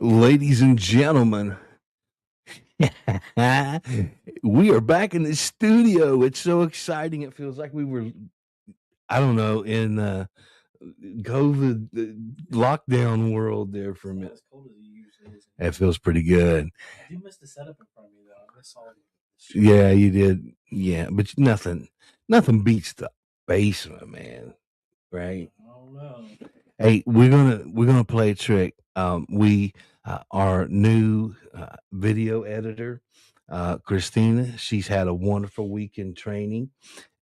Ladies and gentlemen, we are back in the studio. It's so exciting. It feels like we were, I don't know, in COVID lockdown world there for a minute. As cold as it usually is. That feels pretty good. I do miss the setup in front of me, though. I miss all the Yeah, you did. Yeah, but nothing beats the basement, man. Right? I don't know. Hey, we're gonna play a trick. Our new video editor, Christina. She's had a wonderful week in training,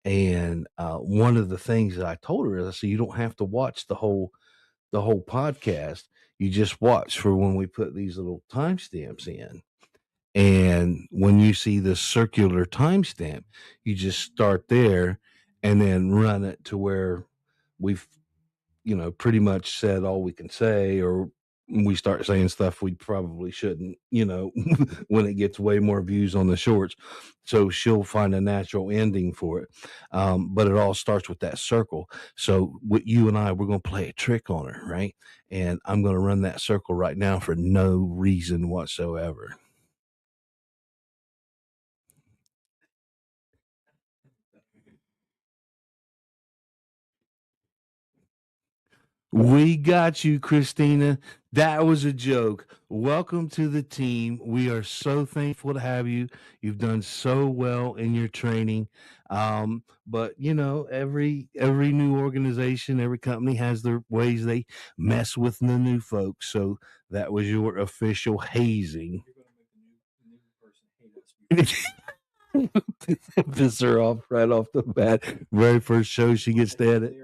and one of the things that I told her is, I said, you don't have to watch the whole podcast. You just watch for when we put these little timestamps in, and when you see the circular timestamp, you just start there, and then run it to where we've pretty much said all we can say, or we start saying stuff we probably shouldn't, when it gets way more views on the shorts. So she'll find a natural ending for it. But it all starts with that circle. So with you and I, we're going to play a trick on her, right? And I'm going to run that circle right now for no reason whatsoever. We got you, Christina. That was a joke. Welcome to the team. We are so thankful to have you. You've done so well in your training. But every new organization, every company has their ways they mess with the new folks. So that was your official hazing. Piss her off right off the bat. Very first show she gets to edit.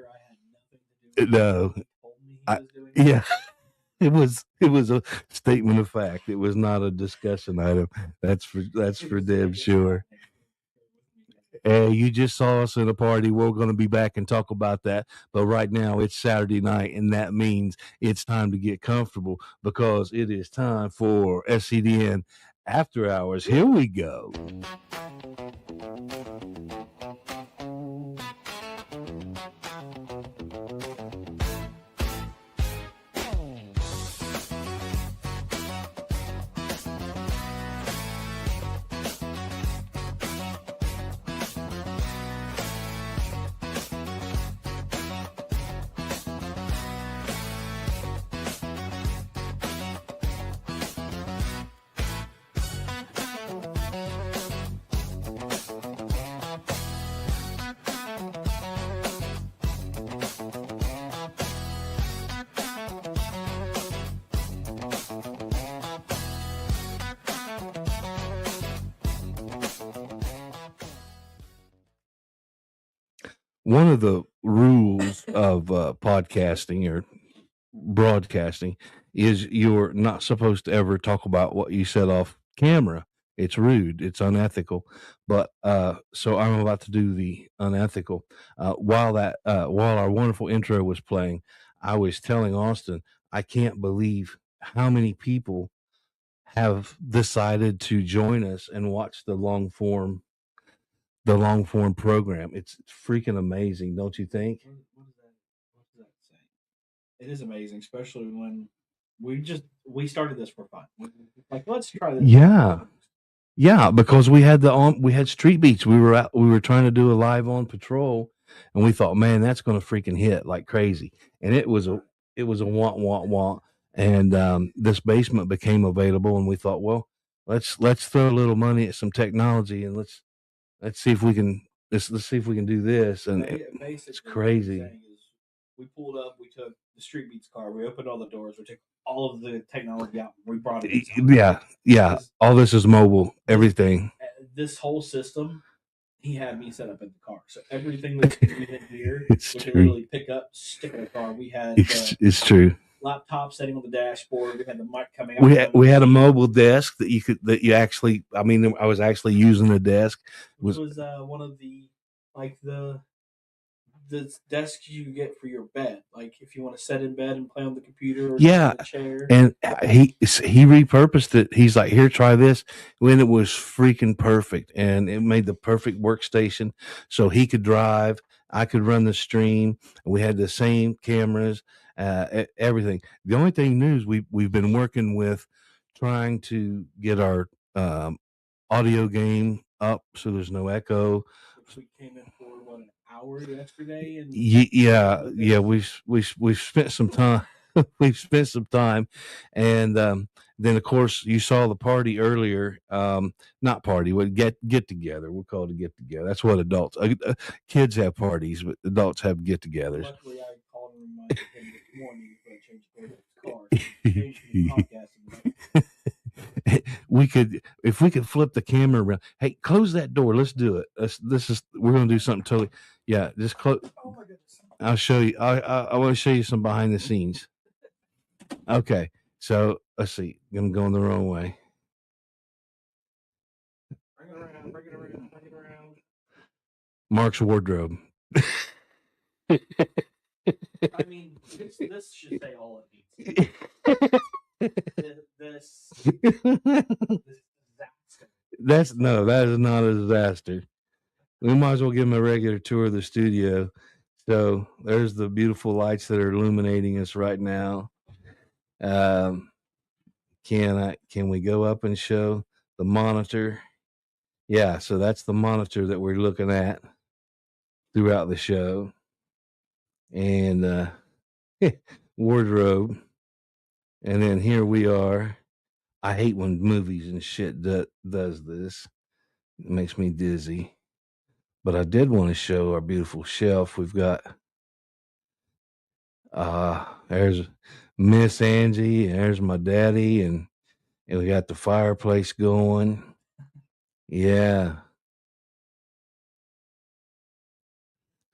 No. Yeah, it was a statement of fact. It was not a discussion item. That's for damn sure. Hey, you just saw us at a party. We're going to be back and talk about that. But right now it's Saturday night, and that means it's time to get comfortable, because it is time for SCDN After Hours. Here we go. One of the rules of podcasting or broadcasting is you're not supposed to ever talk about what you said off camera. It's rude. It's unethical. But so I'm about to do the unethical. While our wonderful intro was playing, I was telling Austin, I can't believe how many people have decided to join us and watch the long form program. It's freaking amazing, don't you think? What does that say? It is amazing, especially when we started this for fun. Like, let's try this. Yeah, because we had Street Beats. We were trying to do a live on patrol, and we thought, man, that's going to freaking hit like crazy. And it was a want. And this basement became available, and we thought, well, let's throw a little money at some technology, and let's see if we can do this. And it's crazy. We pulled up, we took the Street Beats car, we opened all the doors, we took all of the technology out, we brought it inside. Yeah. All this is mobile, everything. This whole system, he had me set up in the car. So everything that's in here, it's we true. could literally pick up, stick in the car. We had it's true. Laptop setting on the dashboard. We had the mic coming out. We had a mobile desk I was actually using a desk. Which was one of the desks you get for your bed. Like if you want to sit in bed and play on the computer or the chair. And he repurposed it. He's like, here, try this. When it was freaking perfect, and it made the perfect workstation, so he could drive, I could run the stream. We had the same cameras, everything. The only thing new is we've been working with trying to get our audio game up so there's no echo. Which we came in for an hour yesterday, and Yeah. We've spent some time. We've spent some time, and then of course you saw the party earlier. Not party, we get together. We'll call it a get together. That's what adults, kids have parties, but adults have get-togethers. Luckily, I called and reminded him this morning to change the car. Changed the podcast. We could, if we could flip the camera around. Hey, close that door. Let's do it. We're gonna do something totally. Yeah, just close. Oh my goodness. I'll show you. I want to show you some behind the scenes. Okay, so let's see. I'm going the wrong way. Bring it around. Bring it around. Bring it around. Mark's wardrobe. I mean, this should say all it needs. This disaster. That is not a disaster. We might as well give him a regular tour of the studio. So there's the beautiful lights that are illuminating us right now. Can we go up and show the monitor? Yeah, so that's the monitor that we're looking at throughout the show. And wardrobe. And then here we are. I hate when movies and shit does this. It makes me dizzy. But I did want to show our beautiful shelf. We've got there's Miss Angie, and there's my daddy, and we got the fireplace going. Yeah.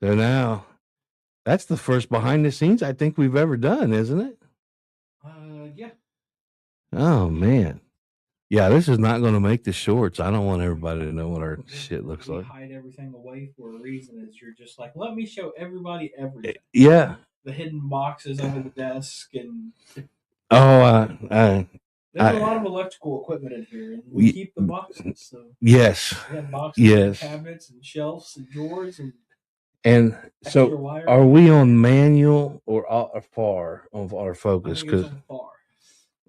So now that's the first behind the scenes I think we've ever done, isn't it? Yeah. Oh man. Yeah, this is not going to make the shorts. I don't want everybody to know what our shit looks like. Hide everything away for a reason. Is you're just like, let me show everybody everything. Yeah. The hidden boxes under the desk and. Oh, there's a lot of electrical equipment in here, and we keep the boxes. So yes. We have boxes, and cabinets, and shelves, and drawers, and so are we on manual or far of our focus? Because far.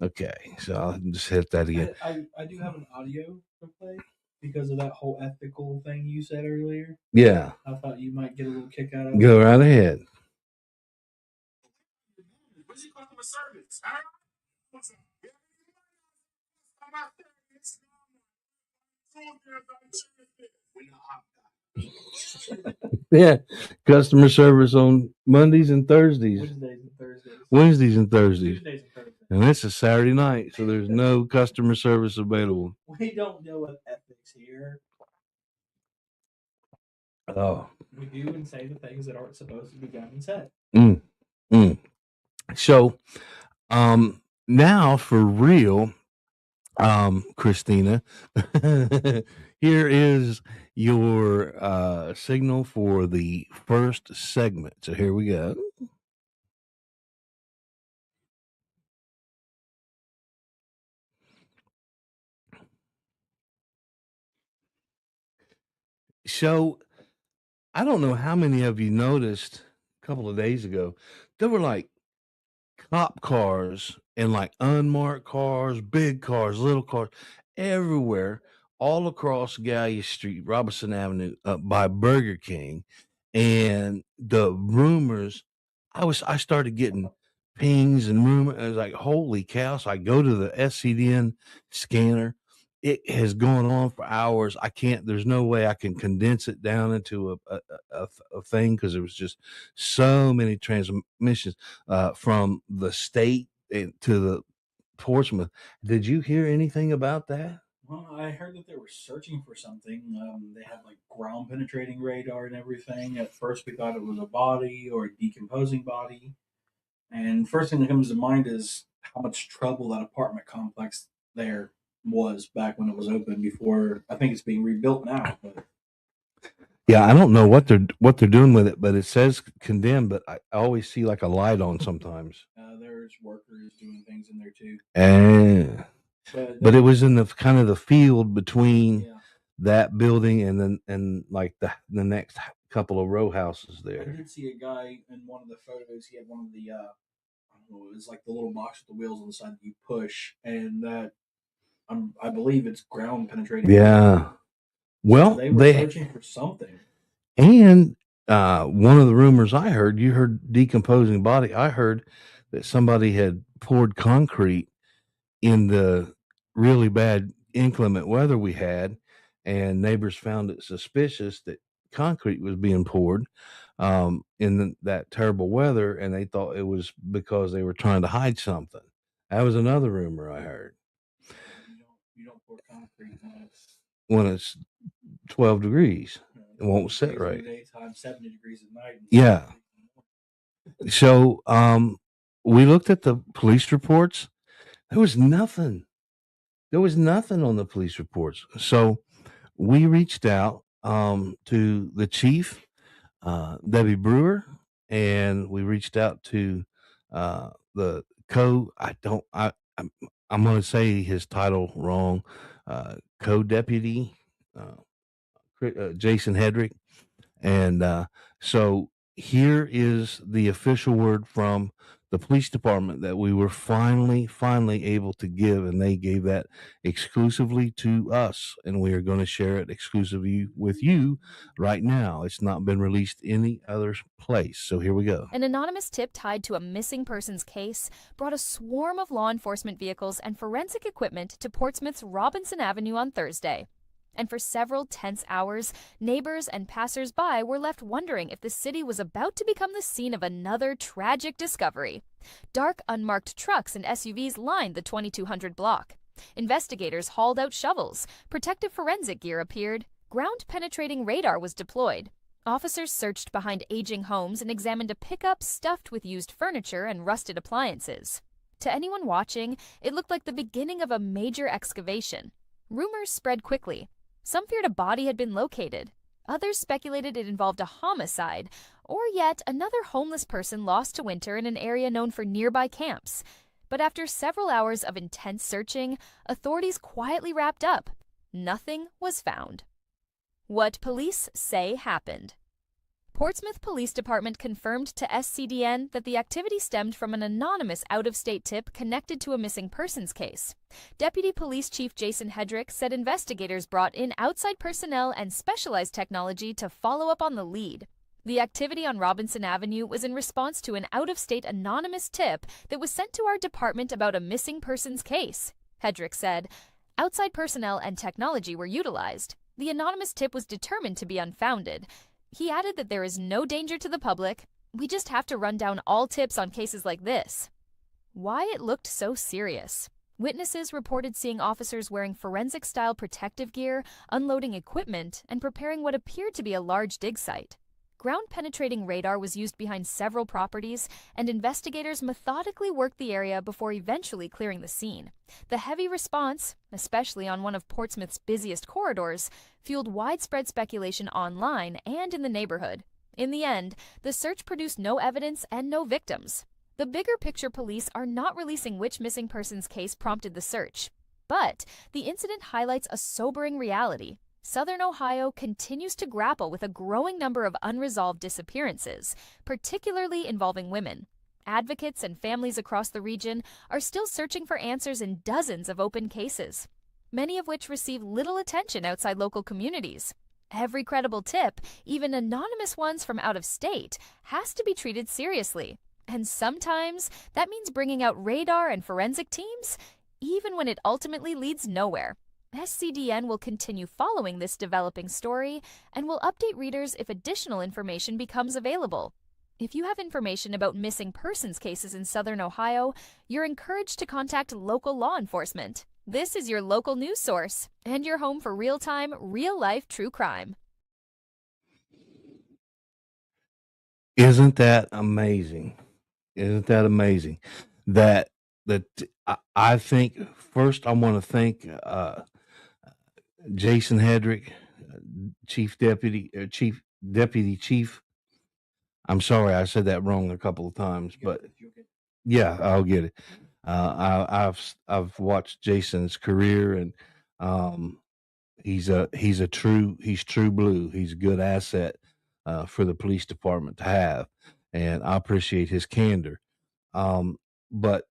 Okay, so I'll just hit that again. I do have an audio to play because of that whole ethical thing you said earlier. Yeah. I thought you might get a little kick out of it. Go right ahead. What's your customer service? Yeah, customer service on Mondays and Thursdays. Wednesdays and Thursdays. And it's a Saturday night, so there's no customer service available. We don't deal with ethics here. Oh. We do and say the things that aren't supposed to be done and said. So, now for real, Christina, here is your signal for the first segment. So here we go. So I don't know how many of you noticed a couple of days ago, there were like cop cars and like unmarked cars, big cars, little cars, everywhere, all across Gallia Street, Robinson Avenue, by Burger King. And the rumors, I started getting pings and rumors. I was like, holy cow. So I go to the SCDN scanner. It has gone on for hours. There's no way I can condense it down into a thing because there was just so many transmissions from the state to the Portsmouth. Did you hear anything about that? Well, I heard that they were searching for something. They had like ground penetrating radar and everything. At first, we thought it was a body or a decomposing body. And first thing that comes to mind is how much trouble that apartment complex there was back when it was open before. I think it's being rebuilt now. But yeah, I don't know what they're doing with it, but it says condemned. But I always see like a light on sometimes. There's workers doing things in there too. And but it was in the kind of the field between that building and like the next couple of row houses there. I did see a guy in one of the photos. He had one of the It's like the little box with the wheels on the side that you push, and that I believe it's ground penetrating. Yeah. Well, they were searching for something. And one of the rumors I heard, you heard decomposing body. I heard that somebody had poured concrete in the really bad inclement weather we had, and neighbors found it suspicious that concrete was being poured in that terrible weather, and they thought it was because they were trying to hide something. That was another rumor I heard. You don't pour concrete when it's 12 degrees. It won't sit right. In the daytime, 70 degrees at night. Yeah. So we looked at the police reports. There was nothing. There was nothing on the police reports. So we reached out to the chief, Debbie Brewer, and we reached out to the I'm going to say his title wrong, co-deputy Jason Hedrick. And so here is the official word from the police department that we were finally able to give, and they gave that exclusively to us, and we are going to share it exclusively with you right now. It's not been released any other place, so here we go. An anonymous tip tied to a missing persons case brought a swarm of law enforcement vehicles and forensic equipment to Portsmouth's Robinson Avenue on Thursday. And for several tense hours, neighbors and passers-by were left wondering if the city was about to become the scene of another tragic discovery. Dark, unmarked trucks and SUVs lined the 2200 block. Investigators hauled out shovels, protective forensic gear appeared, ground-penetrating radar was deployed. Officers searched behind aging homes and examined a pickup stuffed with used furniture and rusted appliances. To anyone watching, it looked like the beginning of a major excavation. Rumors spread quickly. Some feared a body had been located. Others speculated it involved a homicide, or yet another homeless person lost to winter in an area known for nearby camps. But after several hours of intense searching, authorities quietly wrapped up. Nothing was found. What police say happened. Portsmouth Police Department confirmed to SCDN that the activity stemmed from an anonymous out-of-state tip connected to a missing persons case. Deputy Police Chief Jason Hedrick said investigators brought in outside personnel and specialized technology to follow up on the lead. The activity on Robinson Avenue was in response to an out-of-state anonymous tip that was sent to our department about a missing persons case. Hedrick said, outside personnel and technology were utilized. The anonymous tip was determined to be unfounded. He added that there is no danger to the public. We just have to run down all tips on cases like this. Why it looked so serious. Witnesses reported seeing officers wearing forensic-style protective gear, unloading equipment, and preparing what appeared to be a large dig site. Ground-penetrating radar was used behind several properties, and investigators methodically worked the area before eventually clearing the scene. The heavy response, especially on one of Portsmouth's busiest corridors, fueled widespread speculation online and in the neighborhood. In the end, the search produced no evidence and no victims. The bigger picture police are not releasing which missing persons case prompted the search. But the incident highlights a sobering reality. Southern Ohio continues to grapple with a growing number of unresolved disappearances, particularly involving women. Advocates and families across the region are still searching for answers in dozens of open cases, many of which receive little attention outside local communities. Every credible tip, even anonymous ones from out of state, has to be treated seriously. And sometimes that means bringing out radar and forensic teams, even when it ultimately leads nowhere. SCDN will continue following this developing story and will update readers if additional information becomes available. If you have information about missing persons cases in Southern Ohio, you're encouraged to contact local law enforcement. This is your local news source and your home for real-time, real-life true crime. Isn't that amazing? Isn't that amazing? I think first I want to thank Jason Hedrick, Deputy Chief. I'm sorry, I said that wrong a couple of times, but yeah, I'll get it. I've watched Jason's career, and he's true blue. He's a good asset for the police department to have, and I appreciate his candor. but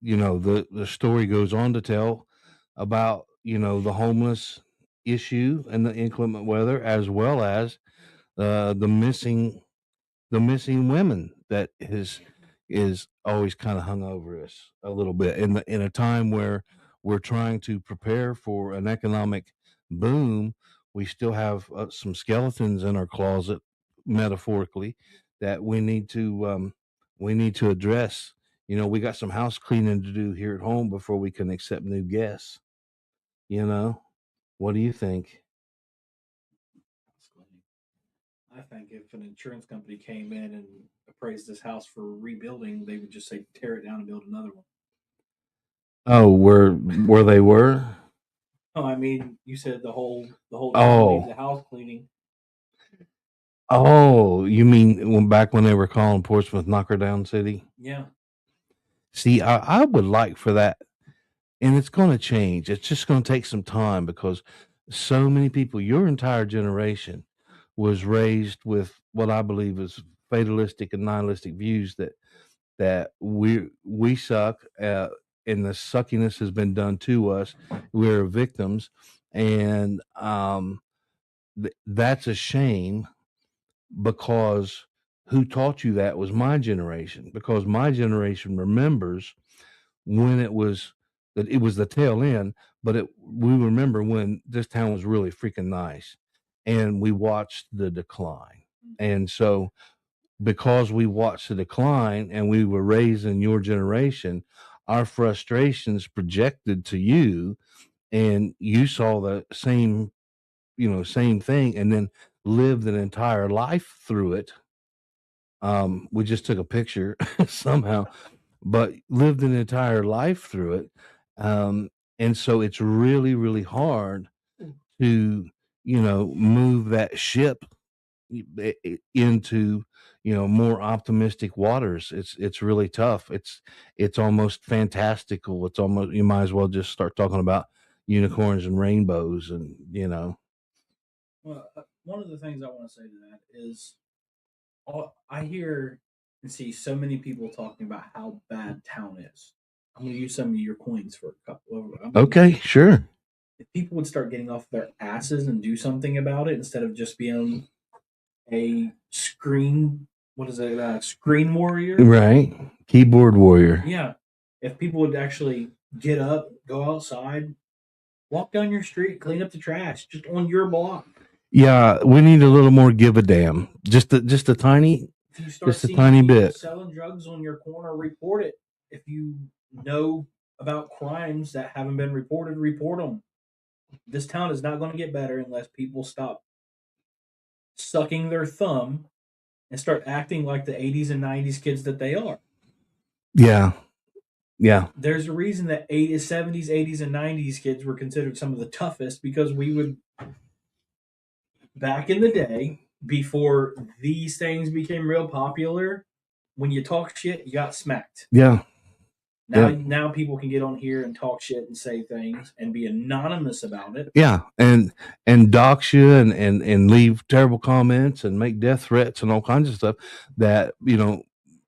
the story goes on to tell about the homeless issue and the inclement weather, as well as the missing women that is always kind of hung over us a little bit in a time where we're trying to prepare for an economic boom. We still have some skeletons in our closet, metaphorically, that we need to address. We got some house cleaning to do here at home before we can accept new guests. you know what do you think? I think if an insurance company came in and appraised this house for rebuilding, they would just say tear it down and build another one. Oh, where they were. Oh, I mean, you said the whole town Oh, needs a house cleaning. oh, you mean back when they were calling Portsmouth Knocker Down City? Yeah. See, I would like for that, and it's going to change. It's just going to take some time because so many people, your entire generation, was raised with what I believe is fatalistic and nihilistic views that we suck, and the suckiness has been done to us. We're victims, and that's a shame because who taught you that was my generation. Because my generation remembers when it was the tail end, but we remember when this town was really freaking nice, and we watched the decline. And so, because we watched the decline and we were raised in your generation, our frustrations projected to you, and you saw the same thing, and then lived an entire life through it. We just took a picture somehow, but lived an entire life through it. Um, and so it's really, really hard to, move that ship into, more optimistic waters. It's really tough. It's almost fantastical. It's almost, you might as well just start talking about unicorns and rainbows and. Well, one of the things I want to say to that is I hear and see so many people talking about how bad town is. I'm going to use some of your coins for a couple of. Okay, sure. If people would start getting off their asses and do something about it instead of just being a what is it, screen warrior? Right. Keyboard warrior. Yeah. If people would actually get up, go outside, walk down your street, clean up the trash just on your block. Yeah, we need a little more give a damn. Just a tiny, If you start just a seeing tiny people bit. selling drugs on your corner, report it. If you know about crimes that haven't been reported, report them. This town is not going to get better unless people stop sucking their thumb and start acting like the 80s and 90s kids that they are. Yeah. Yeah. There's a reason that 80s, 70s, 80s, and 90s kids were considered some of the toughest because we would, back in the day, before these things became real popular, when you talk shit, you got smacked. Yeah. Now people can get on here and talk shit and say things and be anonymous about it. Yeah, and dox you and leave terrible comments and make death threats and all kinds of stuff that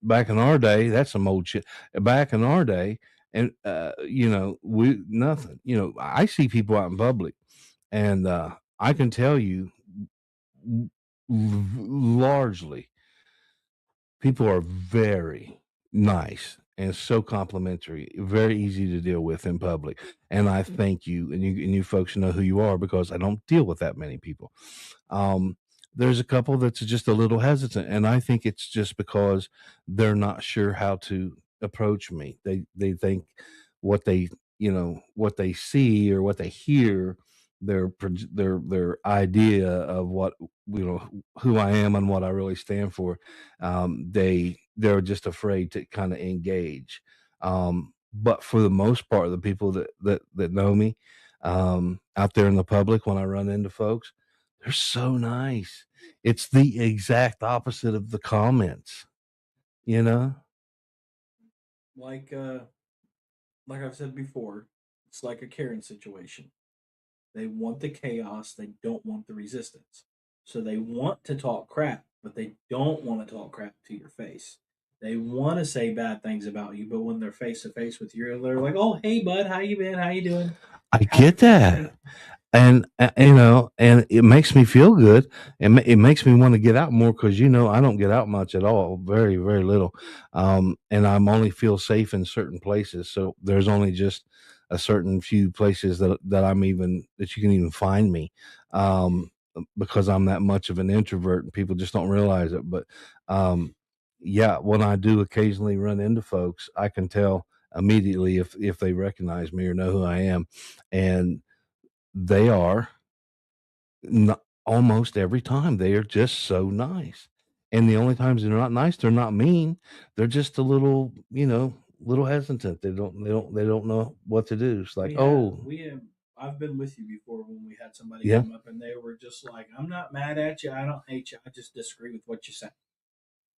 back in our day, that's some old shit. Back in our day, and we nothing. I see people out in public, and I can tell you, largely, people are very nice and so complimentary, very easy to deal with in public. And I thank you, and you folks know who you are because I don't deal with that many people. There's a couple that's just a little hesitant, and I think it's just because they're not sure how to approach me. They think what they see or what they hear, their idea of what who I am and what I really stand for. They're just afraid to kind of engage. But for the most part, the people that know me out there in the public, when I run into folks, they're so nice. It's the exact opposite of the comments, you know? Like I've said before, it's like a Karen situation. They want the chaos, they don't want the resistance. So they want to talk crap, but they don't want to talk crap to your face. They want to say bad things about you, but when they're face to face with you, they're like, "Oh, hey, bud, how you been? How you doing?" I get that. And and it makes me feel good, and it makes me want to get out more because I don't get out much at all, very very little, and I'm only feel safe in certain places. So there's only just a certain few places that you can even find me, um, because I'm that much of an introvert, and people just don't realize it. But yeah, when I do occasionally run into folks, I can tell immediately if they recognize me or know who I am, and they are not, almost every time they are just so nice. And the only times they're not nice, they're not mean. They're just a little, little hesitant. They don't know what to do. It's like, oh, we have. I've been with you before when we had somebody yeah. come up and they were just like, "I'm not mad at you. I don't hate you. I just disagree with what you say."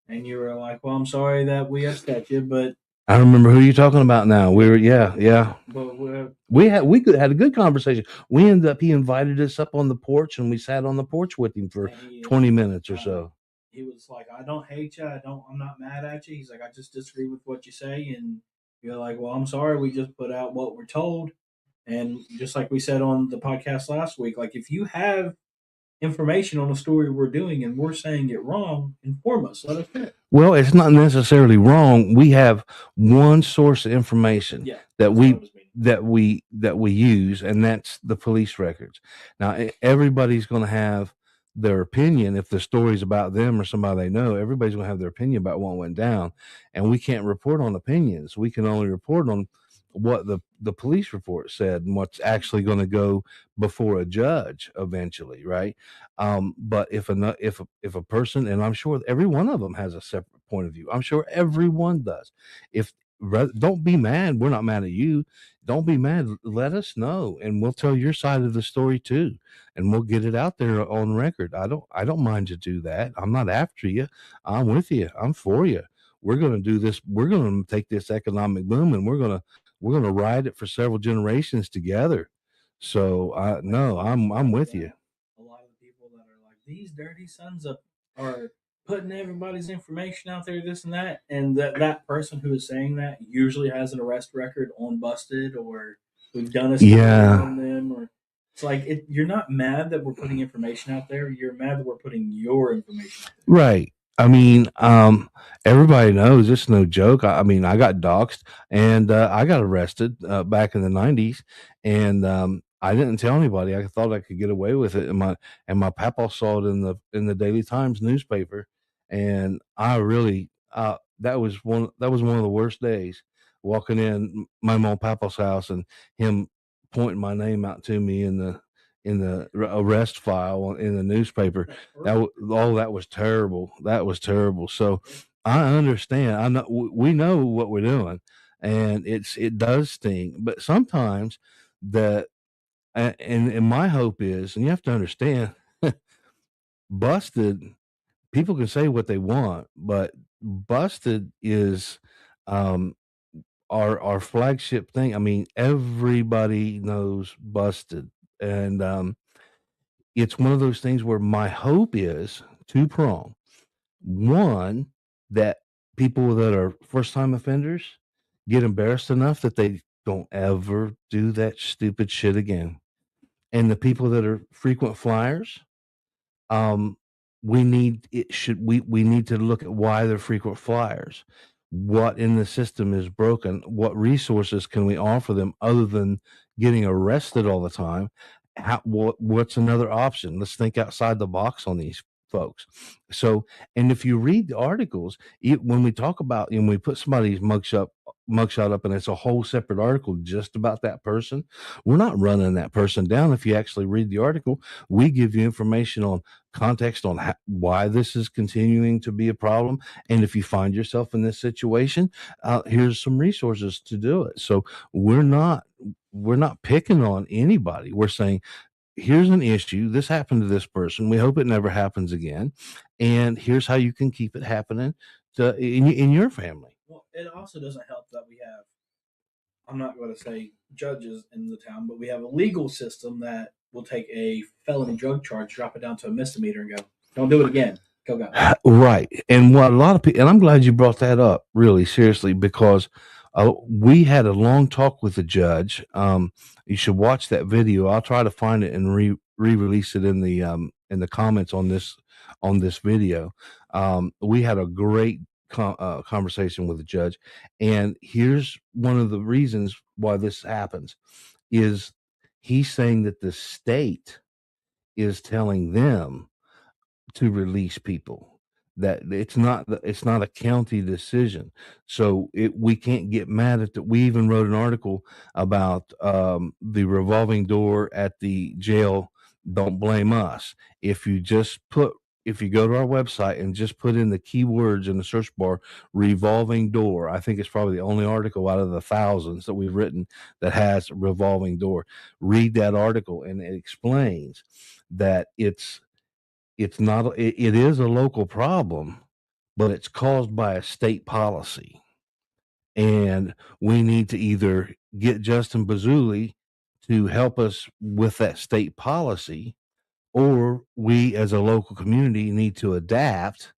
And you were like, "Well, I'm sorry that we upset you, but I remember who you're talking about now. Yeah. but we're, Had a good conversation. We ended up He invited us up on the porch and we sat on the porch with him for and he 20 minutes or so. he was like, I don't hate you. I'm not mad at you. He's like, I just disagree with what you say. And you're like, well, I'm sorry. We just put out what we're told. And just like we said on the podcast last week, like if you have information on the story we're doing and we're saying it wrong, inform us. Let us know. Well, it's not necessarily wrong. We have one source of information Yeah, that that's what I we was meaning. that we use, and that's the police records. Now, everybody's going to have their opinion. If the story's about them or somebody they know, everybody's going to have their opinion about what went down, and we can't report on opinions. We can only report on what the police report said and what's actually going to go before a judge eventually, right? But if a person, and I'm sure every one of them has a separate point of view. I'm sure everyone does. If Don't be mad. We're not mad at you. Don't be mad. Let us know, and we'll tell your side of the story too, and we'll get it out there on record. I don't mind to do that. I'm not after you. I'm with you. I'm for you. We're going to do this. We're going to take this economic boom, and we're going to ride it for several generations together. So no, I'm with you. A lot of the people that are like these dirty sons of are putting everybody's information out there, this and that, and that person who is saying that usually has an arrest record on Busted or we've done a story Yeah. on them, or it's like you're not mad that we're putting information out there. You're mad that we're putting your information out there. Right. I mean, everybody knows it's no joke. I mean, I got doxxed and I got arrested back in the '90s, and I didn't tell anybody. I thought I could get away with it, and my papa saw it in the Daily Times newspaper, and I really that was one of the worst days walking in my mom and papa's house and him pointing my name out to me in the arrest file in the newspaper. That was terrible. That was terrible. So I understand. I know we know what we're doing, and it does sting. But sometimes the and my hope is, and you have to understand, busted. People can say what they want, but busted is um, our flagship thing. I mean, everybody knows busted, and it's one of those things where my hope is two prong. One, that people that are first time offenders get embarrassed enough that they don't ever do that stupid shit again. And the people that are frequent flyers, um, we need to look at why they're frequent flyers. What in the system is broken? What resources can we offer them other than getting arrested all the time? What's another option? Let's think outside the box on these folks. So, and if you read the articles, when we talk about and we put somebody's mugshot up, and it's a whole separate article just about that person, we're not running that person down. If you actually read the article, we give you information on context on why this is continuing to be a problem, and if you find yourself in this situation, here's some resources to do it. So we're not picking on anybody. We're saying here's an issue, this happened to this person, we hope it never happens again, and here's how you can keep it happening in your family. Well, it also doesn't help that we have, I'm not going to say judges in the town, but we have a legal system that will take a felony drug charge, drop it down to a misdemeanor, and go, don't do it again. Go. Right. And what a lot of people, and I'm glad you brought that up really seriously, because we had a long talk with the judge. You should watch that video. I'll try to find it and re-release it in the comments on this video. We had a great conversation with the judge, and here's one of the reasons why this happens is he's saying that the state is telling them to release people, that it's not a county decision. So we can't get mad at that. We even wrote an article about the revolving door at the jail. Don't blame us. If you go to our website and just put in the keywords in the search bar, revolving door, I think it's probably the only article out of the thousands that we've written that has revolving door. Read that article, and it explains that it is a local problem, but it's caused by a state policy. And we need to either get Justin Bazuli to help us with that state policy, or we as a local community need to adapt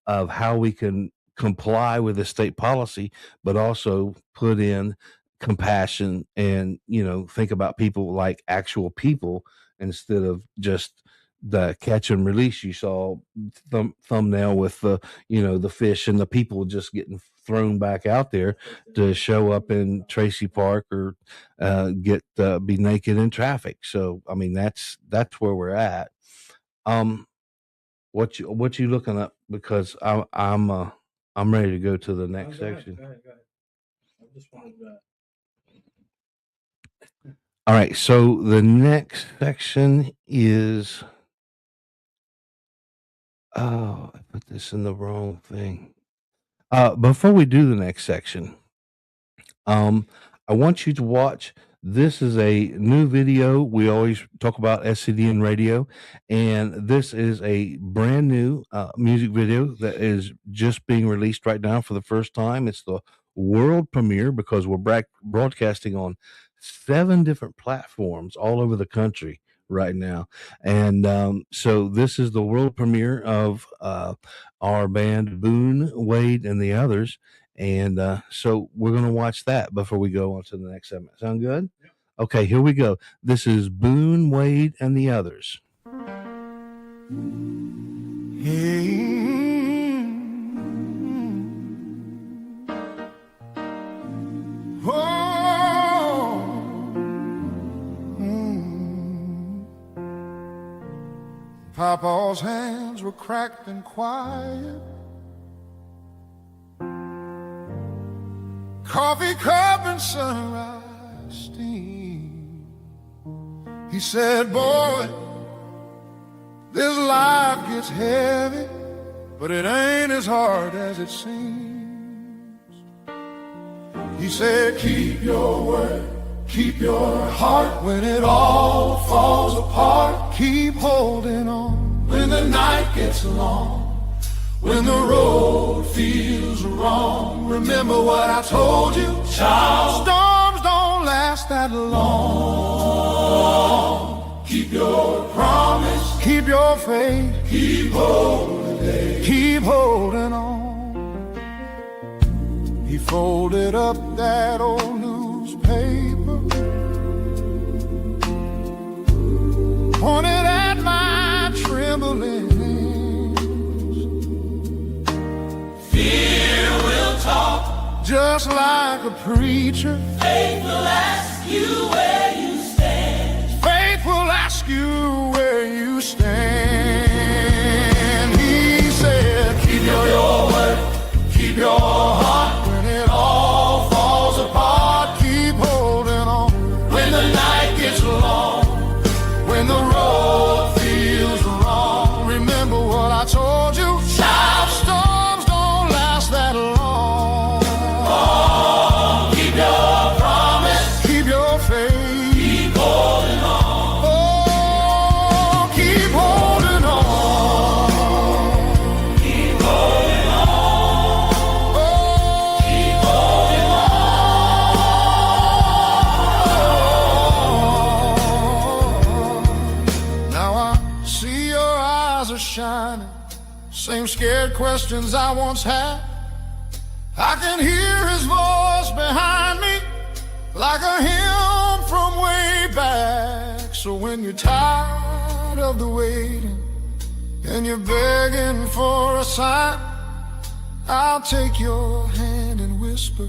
of how we can comply with the state policy, but also put in compassion and, think about people like actual people instead of just the catch and release. You saw thumbnail with the fish and the people just getting thrown back out there to show up in Tracy Park or be naked in traffic. So I mean that's where we're at. What you looking up? Because I'm ready to go to the next section. Go ahead. I just wanted that. All right, so the next section is. Oh, I put this in the wrong thing. Before we do the next section, I want you to watch. This is a new video. We always talk about SCDN Radio, and this is a brand new music video that is just being released right now for the first time. It's the world premiere because we're broadcasting on 7 different platforms all over the country right now. And so this is the world premiere of our band Boone, Wade, and the Others. And so we're going to watch that before we go on to the next segment. Sound good? Yep. Okay, here we go. This is Boone, Wade, and the Others. Hey. Papa's hands were cracked and quiet. Coffee cup and sunrise steam. He said, boy, this life gets heavy, but it ain't as hard as it seems. He said, keep your word, keep your heart. When it all falls apart, keep holding on. When the night gets long, when the road feels wrong, remember what I told you, child. Storms don't last that long. Keep your promise, keep your faith, keep holding on. He folded up that old newspaper, pointed at my trembling hands. Fear will talk, just like a preacher. Faith will ask you where you stand. Faith will ask you where you stand. He said, keep your word, keep your heart. When it all falls apart, keep holding on. When the night gets long, when the road feels wrong, remember what I told you, child. Storms don't last that long. Oh, keep your promise, same scared questions I once had. I can hear his voice behind me like a hymn from way back. So when you're tired of the waiting and you're begging for a sign, I'll take your hand and whisper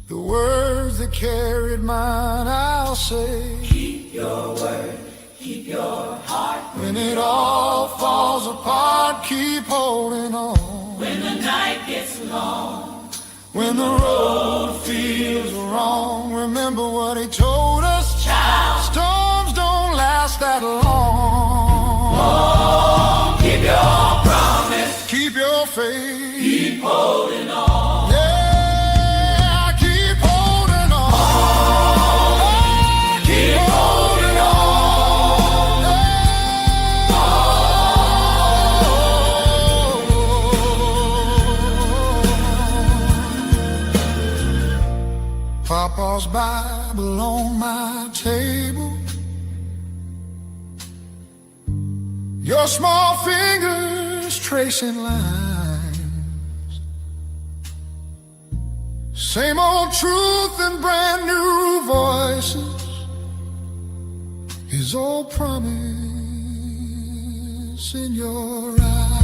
the words that carried mine. I'll say, keep your word, keep your heart. When it all falls apart, keep holding on. When the night gets long, when the road feels wrong, remember what he told us, child. Storms don't last that long. Oh, keep your promise, keep your faith, keep holding on. Yeah, keep holding on. Oh, keep holding on. Papa's Bible on my table, your small fingers tracing lines, same old truth and brand new voices, his old promise in your eyes.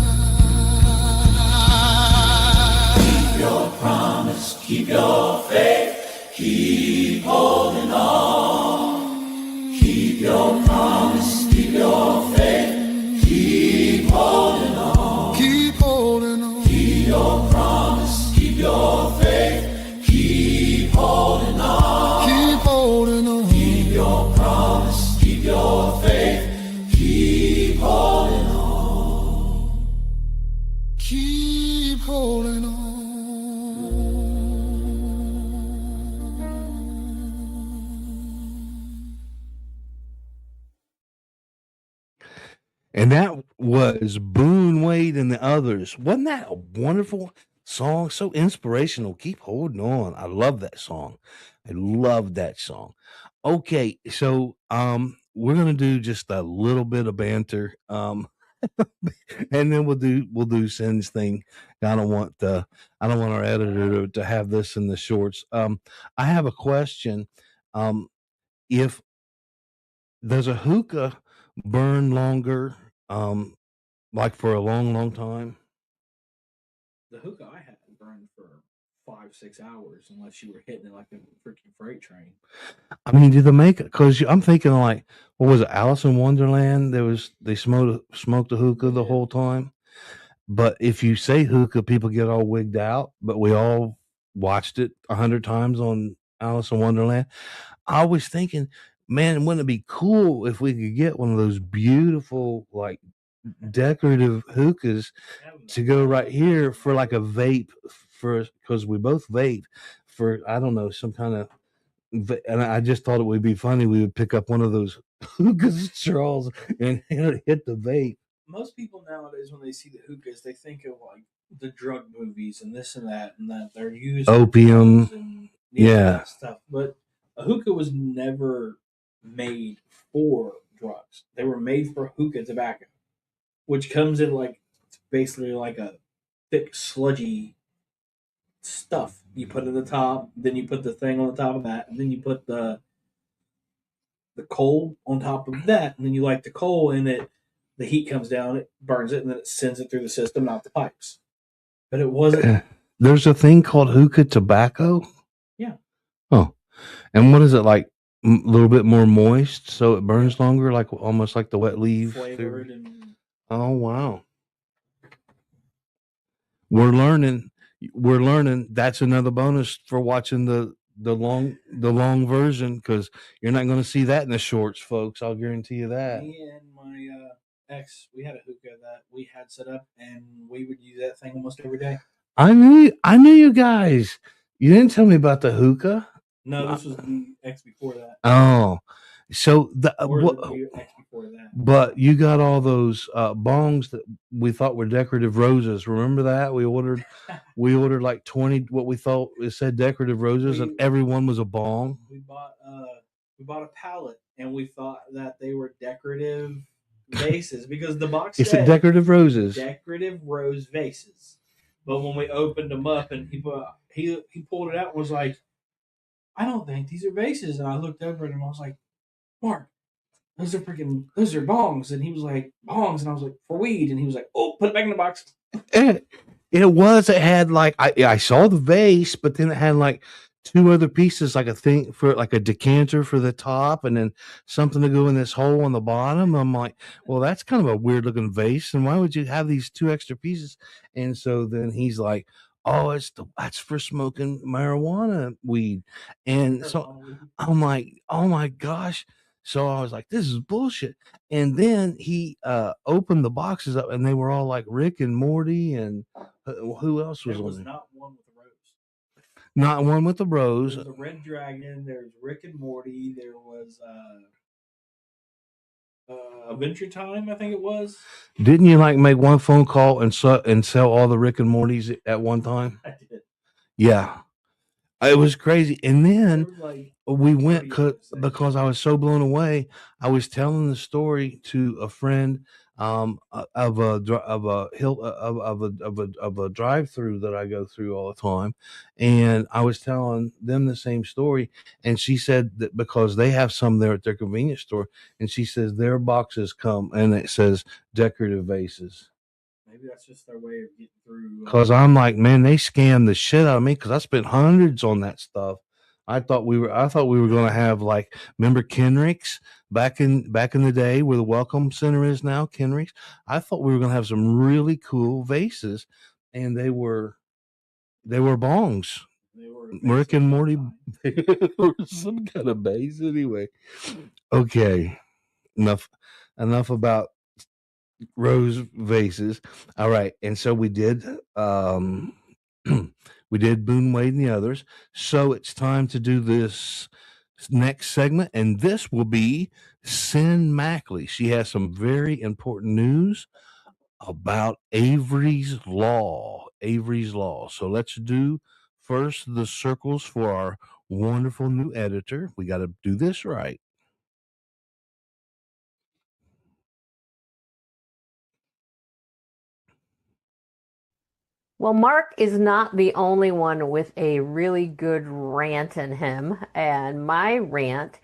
Keep your promise, keep your faith, keep holding on. Keep your promise, keep your faith, keep holding on. Keep holding on. Keep your promise, keep your faith, keep holding on. Keep holding on. Keep your promise, keep your faith, keep holding on. Keep holding on. And that was Boone Wade and the Others. Wasn't that a wonderful song? So inspirational. Keep holding on. I love that song. I love that song. Okay, so we're gonna do just a little bit of banter. And then we'll do Sin's thing. I don't want our editor to have this in the shorts. I have a question. If does a hookah burn longer, like for a long time? The hookah I had burned for 5-6 hours, unless you were hitting it like a freaking freight train. I mean, do they make it? Because I'm thinking like, what was it, Alice in Wonderland? They smoked a hookah the whole time. But if you say hookah, people get all wigged out. But we all watched it 100 times on Alice in Wonderland. I was thinking, man, wouldn't it be cool if we could get one of those beautiful, like, decorative hookahs to go right here for like a vape, because we both vape for, I don't know, some kind of, and I just thought it would be funny. We would pick up one of those hookah straws and hit the vape. Most people nowadays, when they see the hookahs, they think of like the drug movies and this and that they're using opium and that stuff. But a hookah was never made for drugs. They were made for hookah tobacco, which comes in like basically like a thick, sludgy stuff. You put it at the top, then you put the thing on the top of that, and then you put the coal on top of that, and then you light the coal, and the heat comes down, it burns it, and then it sends it through the system, not the pipes. But it wasn't. There's a thing called hookah tobacco? Yeah. Oh. And what is it, like a little bit more moist so it burns longer, like almost like the wet leaf? Flavored and... Oh, wow. We're learning. That's another bonus for watching the long version, because you're not going to see that in the shorts, folks. I'll guarantee you that. Me and my ex, we had a hookah that we had set up, and we would use that thing almost every day. I knew you guys. You didn't tell me about the hookah. No, this was the ex before that. Oh, so the ex before that. But you got all those bongs that we thought were decorative roses. Remember that? We ordered like 20 what we thought it said decorative roses, and every one was a bong. We bought a pallet, and we thought that they were decorative vases because the box It's said a decorative roses. decorative rose vases. But when we opened them up and he pulled it out and was like, I don't think these are vases. And I looked over at him and I was like, Mark, those are bongs. And he was like, bongs. And I was like, for weed. And he was like, oh, put it back in the box. It had like, I saw the vase, but then it had like two other pieces, like a thing for like a decanter for the top and then something to go in this hole on the bottom. I'm like, well, that's kind of a weird looking vase. And why would you have these two extra pieces? And so then he's like, oh, that's for smoking marijuana weed. And so I'm like, oh my gosh. So I was like, this is bullshit. And then he opened the boxes up and they were all like Rick and Morty and who else was There was on there? not one with a rose. Not one with the rose. There's the Red Dragon. There's Rick and Morty. There was Adventure Time, I think it was. Didn't you like make one phone call and sell all the Rick and Mortys at one time? I did. Yeah, it was crazy. And then Like, we went because I was so blown away. I was telling the story to a friend of a drive-through that I go through all the time, and I was telling them the same story. And she said that because they have some there at their convenience store, and she says their boxes come and it says decorative vases. Maybe that's just their way of getting through. Because I'm like, man, they scammed the shit out of me because I spent hundreds on that stuff. I thought we were going to have like, remember Kenrick's back in the day where the Welcome Center is now, Kenrick's. I thought we were going to have some really cool vases, and they were bongs. They were Rick and Morty, or some kind of vase anyway. Okay, enough about rose vases. All right, and so we did. We did Boone Wade and the others. So it's time to do this next segment, and this will be Sin Mackley. She has some very important news about Avery's Law. Avery's Law. So let's do first the circles for our wonderful new editor. We got to do this right. Well, Mark is not the only one with a really good rant in him. And my rant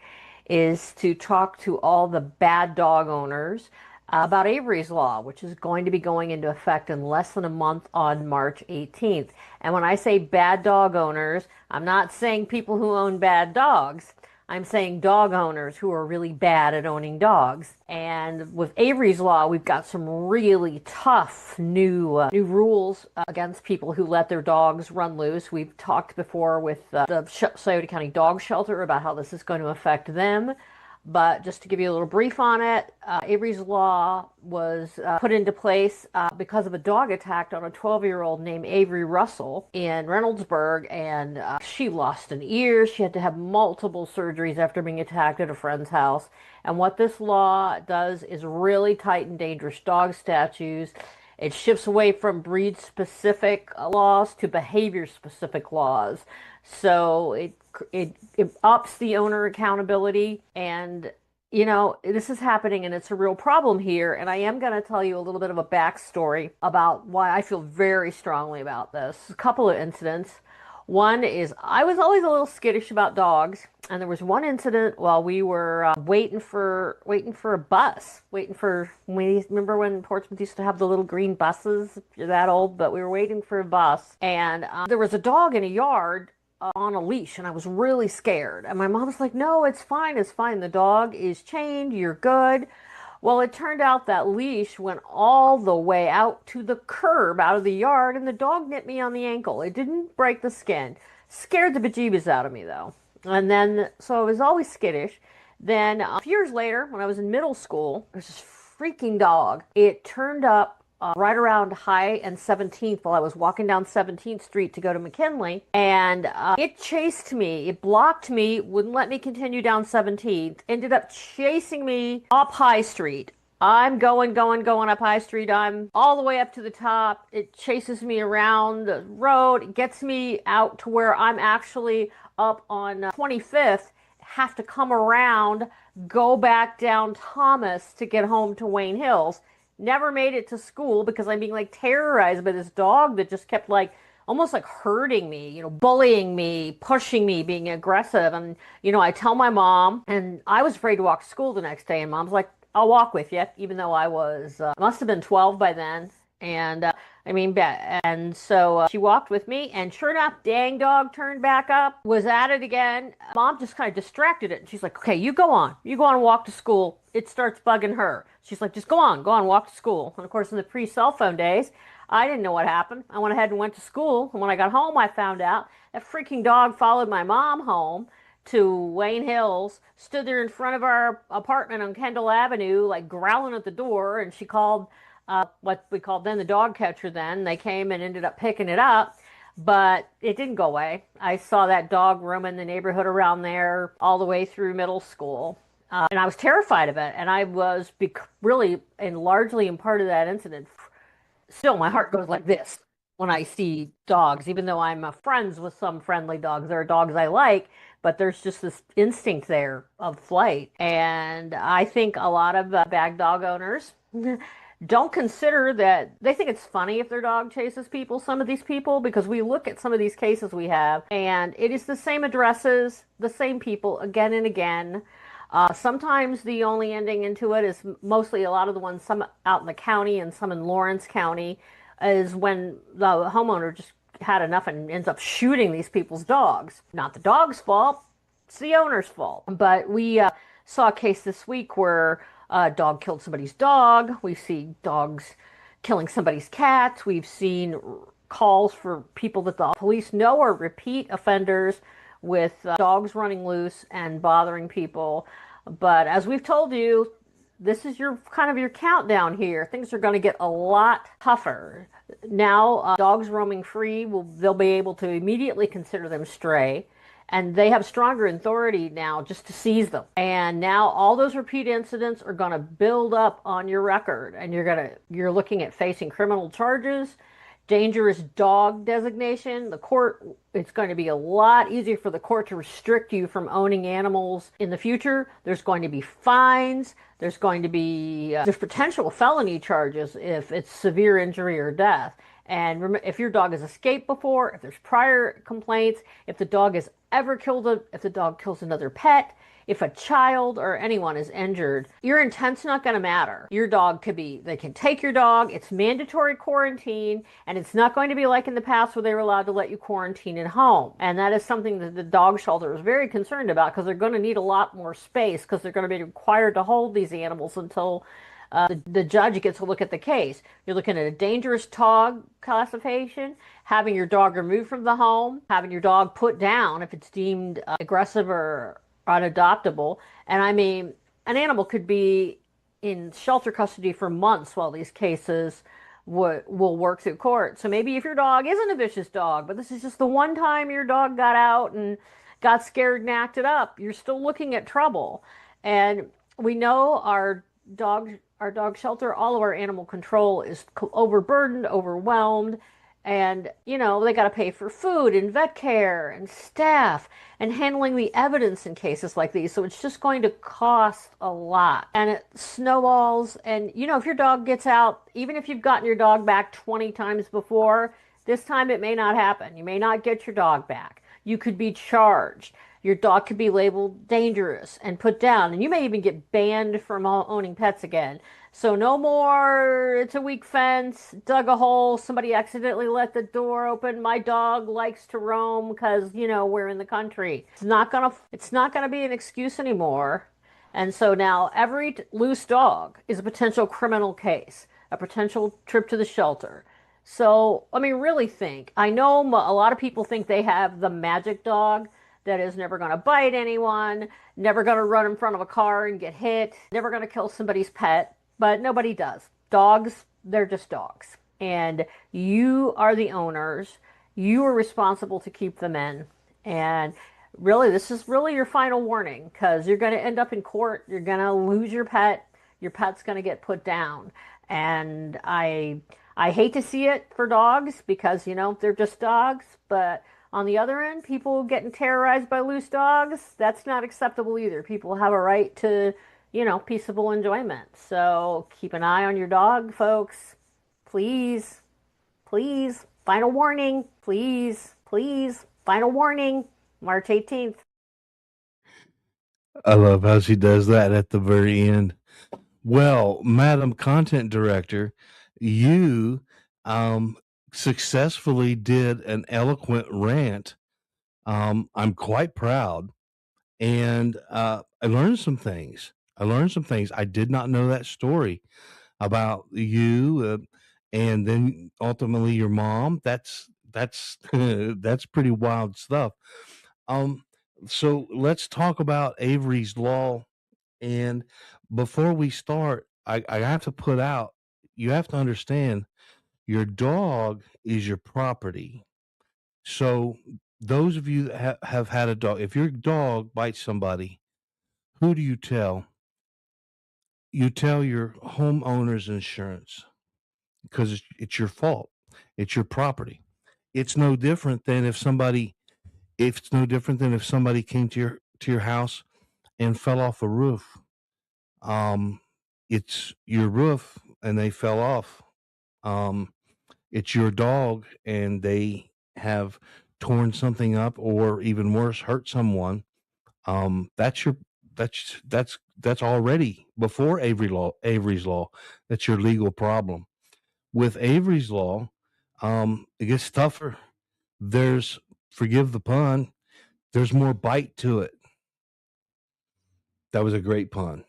is to talk to all the bad dog owners about Avery's Law, which is going to be going into effect in less than a month on March 18th. And when I say bad dog owners, I'm not saying people who own bad dogs. I'm saying dog owners who are really bad at owning dogs. And with Avery's Law, we've got some really tough new rules against people who let their dogs run loose. We've talked before with the Scioto County Dog Shelter about how this is going to affect them. But just to give you a little brief on it, Avery's Law was put into place because of a dog attack on a 12-year-old named Avery Russell in Reynoldsburg, and she lost an ear. She had to have multiple surgeries after being attacked at a friend's house. And what this law does is really tighten dangerous dog statutes. It shifts away from breed-specific laws to behavior-specific laws. So it ups the owner accountability, and this is happening and it's a real problem here. And I am going to tell you a little bit of a backstory about why I feel very strongly about this. A couple of incidents. One is I was always a little skittish about dogs, and there was one incident while we were waiting for a bus, remember when Portsmouth used to have the little green buses? If you're that old, but we were waiting for a bus, and there was a dog in a yard on a leash, and I was really scared. And my mom was like, no, it's fine. The dog is chained. You're good. Well, it turned out that leash went all the way out to the curb out of the yard, and the dog nipped me on the ankle. It didn't break the skin. Scared the bejeebus out of me, though. And then, so I was always skittish. Then a few years later, when I was in middle school, there's this freaking dog. It turned up right around High and 17th while I was walking down 17th Street to go to McKinley, and it chased me. It blocked me, wouldn't let me continue down 17th, ended up chasing me up High Street. I'm going up High Street. I'm all the way up to the top. It chases me around the road. It gets me out to where I'm actually up on 25th, have to come around, go back down Thomas to get home to Wayne Hills. Never made it to school because I'm being like terrorized by this dog that just kept like almost like hurting me, bullying me, pushing me, being aggressive. And, I tell my mom, and I was afraid to walk to school the next day. And mom's like, I'll walk with you, even though I was, must have been 12 by then. And so she walked with me, and sure enough, dang dog turned back up, was at it again. Mom just kind of distracted it. And she's like, okay, you go on and walk to school. It starts bugging her. She's like, just go on, walk to school. And of course, in the pre-cell phone days, I didn't know what happened. I went ahead and went to school. And when I got home, I found out that freaking dog followed my mom home to Wayne Hills, stood there in front of our apartment on Kendall Avenue, like growling at the door. And she called what we called then the dog catcher then. They came and ended up picking it up, but it didn't go away. I saw that dog roaming the neighborhood around there all the way through middle school. And I was terrified of it. And I was really and largely in part of that incident. Still, my heart goes like this when I see dogs, even though I'm friends with some friendly dogs. There are dogs I like, but there's just this instinct there of flight. And I think a lot of bad dog owners don't consider that. They think it's funny if their dog chases people, some of these people, because we look at some of these cases we have, and it is the same addresses, the same people again and again. Sometimes the only ending into it is mostly a lot of the ones, some out in the county and some in Lawrence County, is when the homeowner just had enough and ends up shooting these people's dogs. Not the dog's fault, it's the owner's fault. But we saw a case this week where a dog killed somebody's dog. We see dogs killing somebody's cats. We've seen calls for people that the police know are repeat offenders with dogs running loose and bothering people. But as we've told you, this is your kind of your countdown here. Things are going to get a lot tougher. Now, dogs roaming free, they'll be able to immediately consider them stray. And they have stronger authority now just to seize them. And now all those repeat incidents are going to build up on your record. And you're looking at facing criminal charges, dangerous dog designation. It's going to be a lot easier for the court to restrict you from owning animals in the future. There's going to be fines. There's going to be there's potential felony charges if it's severe injury or death. And remember, if your dog has escaped before, if there's prior complaints, if the dog has ever if the dog kills another pet, if a child or anyone is injured, your intent's not going to matter. Your dog they can take your dog, it's mandatory quarantine, and it's not going to be like in the past where they were allowed to let you quarantine at home. And that is something that the dog shelter is very concerned about, because they're going to need a lot more space, because they're going to be required to hold these animals until the judge gets to look at the case. You're looking at a dangerous dog classification, having your dog removed from the home, having your dog put down if it's deemed aggressive or unadoptable. And I mean, an animal could be in shelter custody for months while these cases will work through court. So maybe if your dog isn't a vicious dog, but this is just the one time your dog got out and got scared and acted up, you're still looking at trouble. And we know our dog shelter, all of our animal control is overburdened, overwhelmed, and they got to pay for food and vet care and staff and handling the evidence in cases like these. So it's just going to cost a lot, and it snowballs. And if your dog gets out, even if you've gotten your dog back 20 times before, this time it may not happen. You may not get your dog back. You could be charged. Your dog could be labeled dangerous and put down, and you may even get banned from owning pets again. So no more, it's a weak fence, dug a hole, somebody accidentally let the door open, my dog likes to roam because, we're in the country. It's not gonna be an excuse anymore. And so now every loose dog is a potential criminal case, a potential trip to the shelter. So, really think. I know a lot of people think they have the magic dog that is never going to bite anyone, never going to run in front of a car and get hit, never going to kill somebody's pet, but nobody does. Dogs, they're just dogs. And you are the owners. You are responsible to keep them in. And really, this is really your final warning, because you're going to end up in court. You're going to lose your pet. Your pet's going to get put down. And I hate to see it for dogs because, they're just dogs, but On the other end, people getting terrorized by loose dogs, that's not acceptable either. People have a right to, peaceable enjoyment. So keep an eye on your dog, folks. Please, please. Final warning. Please, please. Final warning. March 18th. I love how she does that at the very end. Well, Madam Content Director, you successfully did an eloquent rant. I'm quite proud, and I learned some things. I did not know that story about you, and then ultimately your mom. That's that's pretty wild stuff. Um, so let's talk about Avery's Law. And before we start, I have to put out, you have to understand your dog is your property. So those of you that have had a dog, if your dog bites somebody, who do you tell? You tell your homeowner's insurance because it's your fault. It's your property. It's no different than if somebody, it's no different than if somebody came to your house and fell off a roof. Um, it's your roof and they fell off. Um, it's your dog and they have torn something up or even worse, hurt someone. That's your that's already before Avery's law. That's your legal problem. With Avery's law, it gets tougher. There's, forgive the pun, there's more bite to it. That was a great pun.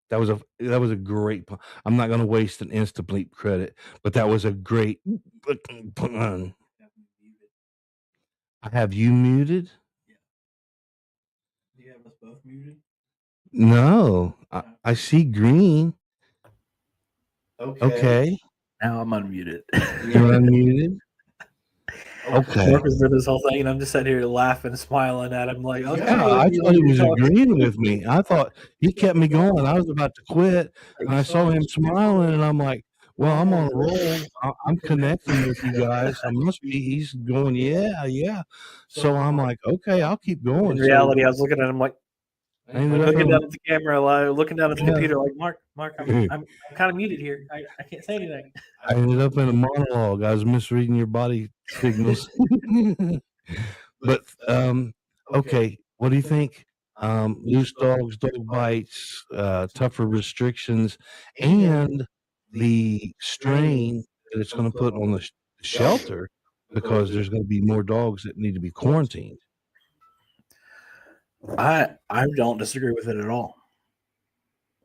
That was a great pun. I'm not going to waste an Insta bleep credit, but that was a great pun. I have you muted? Do you have us both muted? No, I see green. Okay. Now I'm unmuted. You're unmuted? Okay. Mark was doing this whole thing, and I'm just sitting here laughing, smiling at him, like, okay. Yeah, I thought he was agreeing with me. I thought he kept me going. I was about to quit, and I saw him smiling, and I'm like, well, I'm on a roll. I'm connecting with you guys. I must be. He's going, yeah. So I'm like, okay, I'll keep going. In reality, I was looking at him like, looking down at the camera, looking down at the computer, like, Mark, I'm kind of muted here. I can't say anything. I ended up in a monologue. I was misreading your body signals. But okay, what do you think? Loose dogs, dog bites, tougher restrictions, and the strain that it's going to put on the shelter because there's going to be more dogs that need to be quarantined. I don't disagree with it at all.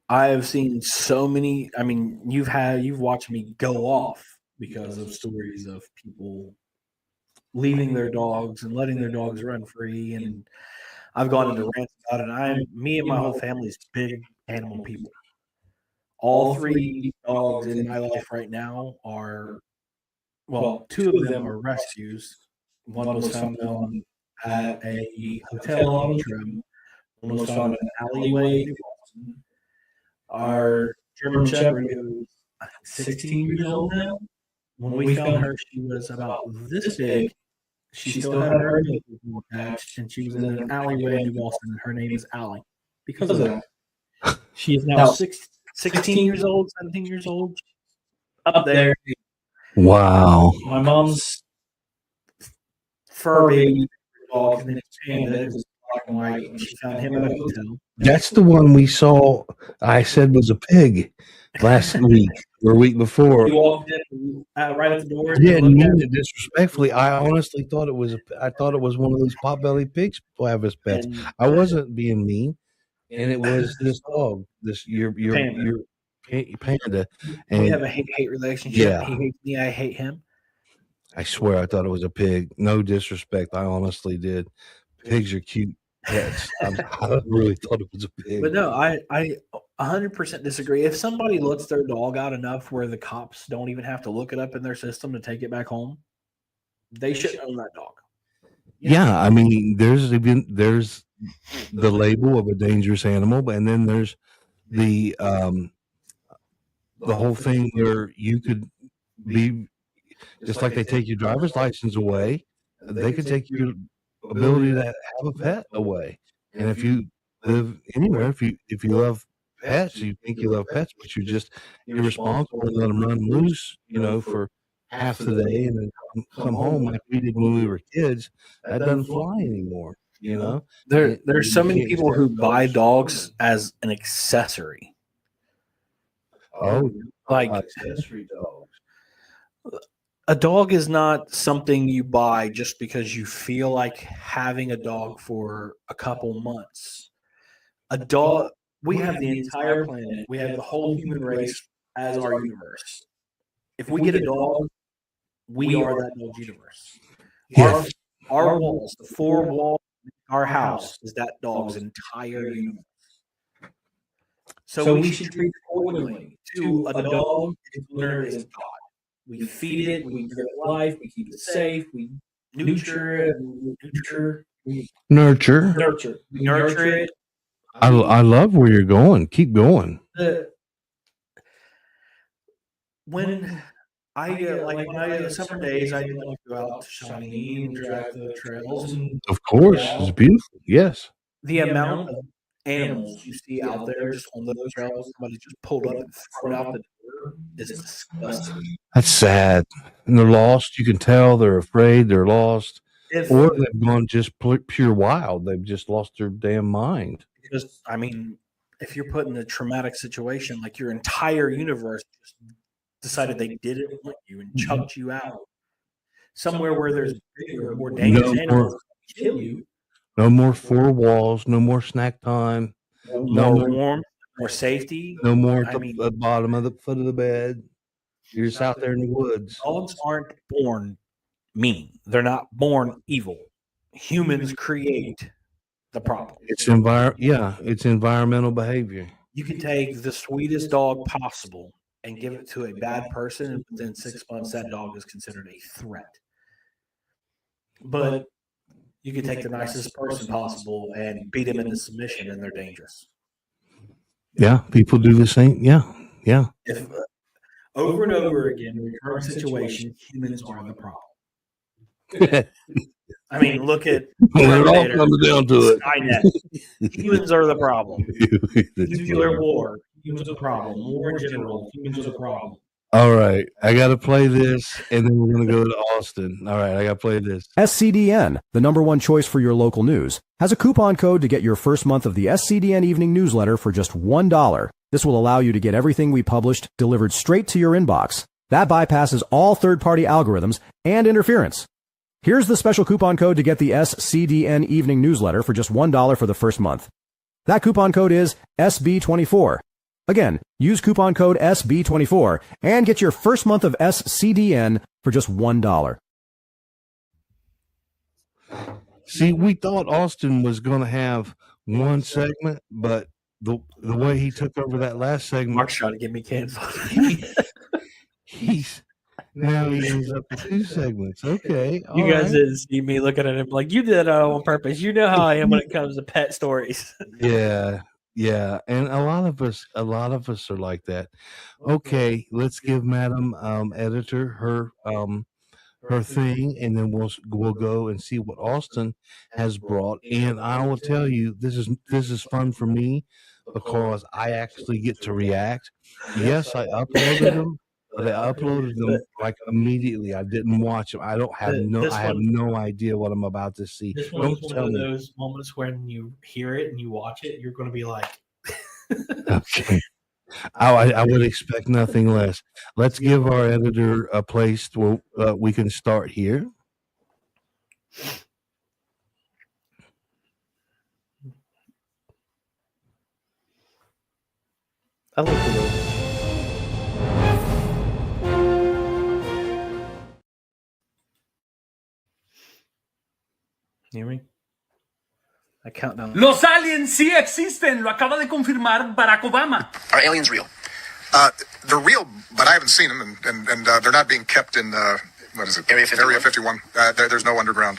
I have seen so many. I mean, you've watched me go off because of stories of people leaving their dogs and letting their dogs run free, and I've gone into rants about it. Me and my whole family's big animal people. All 3 dogs in my life right now are, well, 2 of them are rescues. One was found at a hotel on Trim. One was found in an alleyway in Boston. Our German Shepherd, who's 16 years old now, when we found her, she was about this big. She still had her umbilical attached, and she was in an alleyway in New Boston, and her name is Allie. Because of that, she is now 16 years old, 17 years old, up there. Wow. My mom's fur baby dog, his name is Panda, it was black and white, and she found him at a hotel. That's the one we saw, I said was a pig last week or week before. He walked in right at the door. Didn't mean it disrespectfully. I honestly thought it was I thought it was one of these potbelly pigs people have as pets. I wasn't being mean, and it was this dog, this your Panda. And we have a hate relationship. Yeah. He hates me, I hate him. I swear I thought it was a pig. No disrespect, I honestly did. Pigs are cute pets. I really thought it was a pig. But no, I 100% disagree. If somebody lets their dog out enough where the cops don't even have to look it up in their system to take it back home, they shouldn't own that dog. Yeah, I mean, there's the label of a dangerous animal, and then there's the whole thing where you could be just like they take your driver's license away. they could take your ability to have a pet away. And if you live anywhere, if you love pets, you think you love pets, but you're just irresponsible and let them run loose, for half the day and then come home like we did when we were kids, that doesn't fly anymore. There's so many people who buy dogs as an accessory. Oh, Like accessory dogs. a dog is not something you buy just because you feel like having a dog for a couple months. A dog, we have the entire planet, we have the whole human race as our universe. If we get a dog, we are that dog's universe. Yes. Our walls, the four walls, our house is that dog's entire universe. So we should treat it accordingly. To a dog, its owner is God. We feed it, we give it life, we keep it safe, we nurture it, we Nurture. nurture it. I love where you're going. Keep going. When I summer days, I like to go out to Shawnee and drive the trails, and Of course, it's beautiful. Yes. the amount of animals you see out there just on those trails, somebody just pulled up and thrown out the door is disgusting. That's sad. And they're lost. You can tell they're afraid. They're lost. Or they've gone just pure wild. They've just lost their damn mind. Because, I mean, if you're put in a traumatic situation, like your entire universe just decided they didn't want you and chucked you out somewhere where there's bigger, more dangerous animals that kill you. No more four walls. No more snack time. No more warmth, more safety. No more I at mean, the bottom of the foot of the bed. You're just out there in the woods. dogs aren't born mean. They're not born evil. Humans create the problem. It's environmental behavior. You can take the sweetest dog possible and give it to a bad person, and within 6 months, that dog is considered a threat. But you can take the nicest person possible and beat him into submission, and they're dangerous. Yeah, people do the same. Yeah. If over and over again, in the current situation, humans are the problem. I mean, look at When it all Terminator, comes down to it. Skynet. Humans are the problem. Nuclear war, humans are the problem. War in general, humans are the problem. All right, I got to play this, and then we're going to go to Austin. All right, I got to play this. SCDN, the #1 choice for your local news, has a coupon code to get your first month of the SCDN Evening Newsletter for just $1. This will allow you to get everything we published delivered straight to your inbox. That bypasses all third-party algorithms and interference. Here's the special coupon code to get the SCDN Evening Newsletter for just $1 for the first month. That coupon code is SB24. Again, use coupon code SB24 and get your first month of SCDN for just $1. See, we thought Austin was going to have one segment, but the way he took over that last segment, Mark's trying to get me canceled. now he ends up with two segments. Okay, You all guys right. didn't see me looking at him like you did on purpose. You know how I am when it comes to pet stories. Yeah, and a lot of us are like that. Okay, let's give Madam Editor her thing, and then we'll go and see what Austin has brought. And I will tell you, this is fun for me because I actually get to react. Yes, I uploaded them, but I uploaded them like immediately. I didn't watch them. I have no idea what I'm about to see. This Don't one's one tell of me. those moments when you hear it and you watch it, you're going to be like, Okay. I would expect nothing less. Let's give our editor a place where we can start here. I like the little. Hear me? I count down. Los aliens sí existen, lo acaba de confirmar Barack Obama. Are aliens real? They're real, but I haven't seen them, and they're not being kept in, what is it? Area 51. Area 51. There's no underground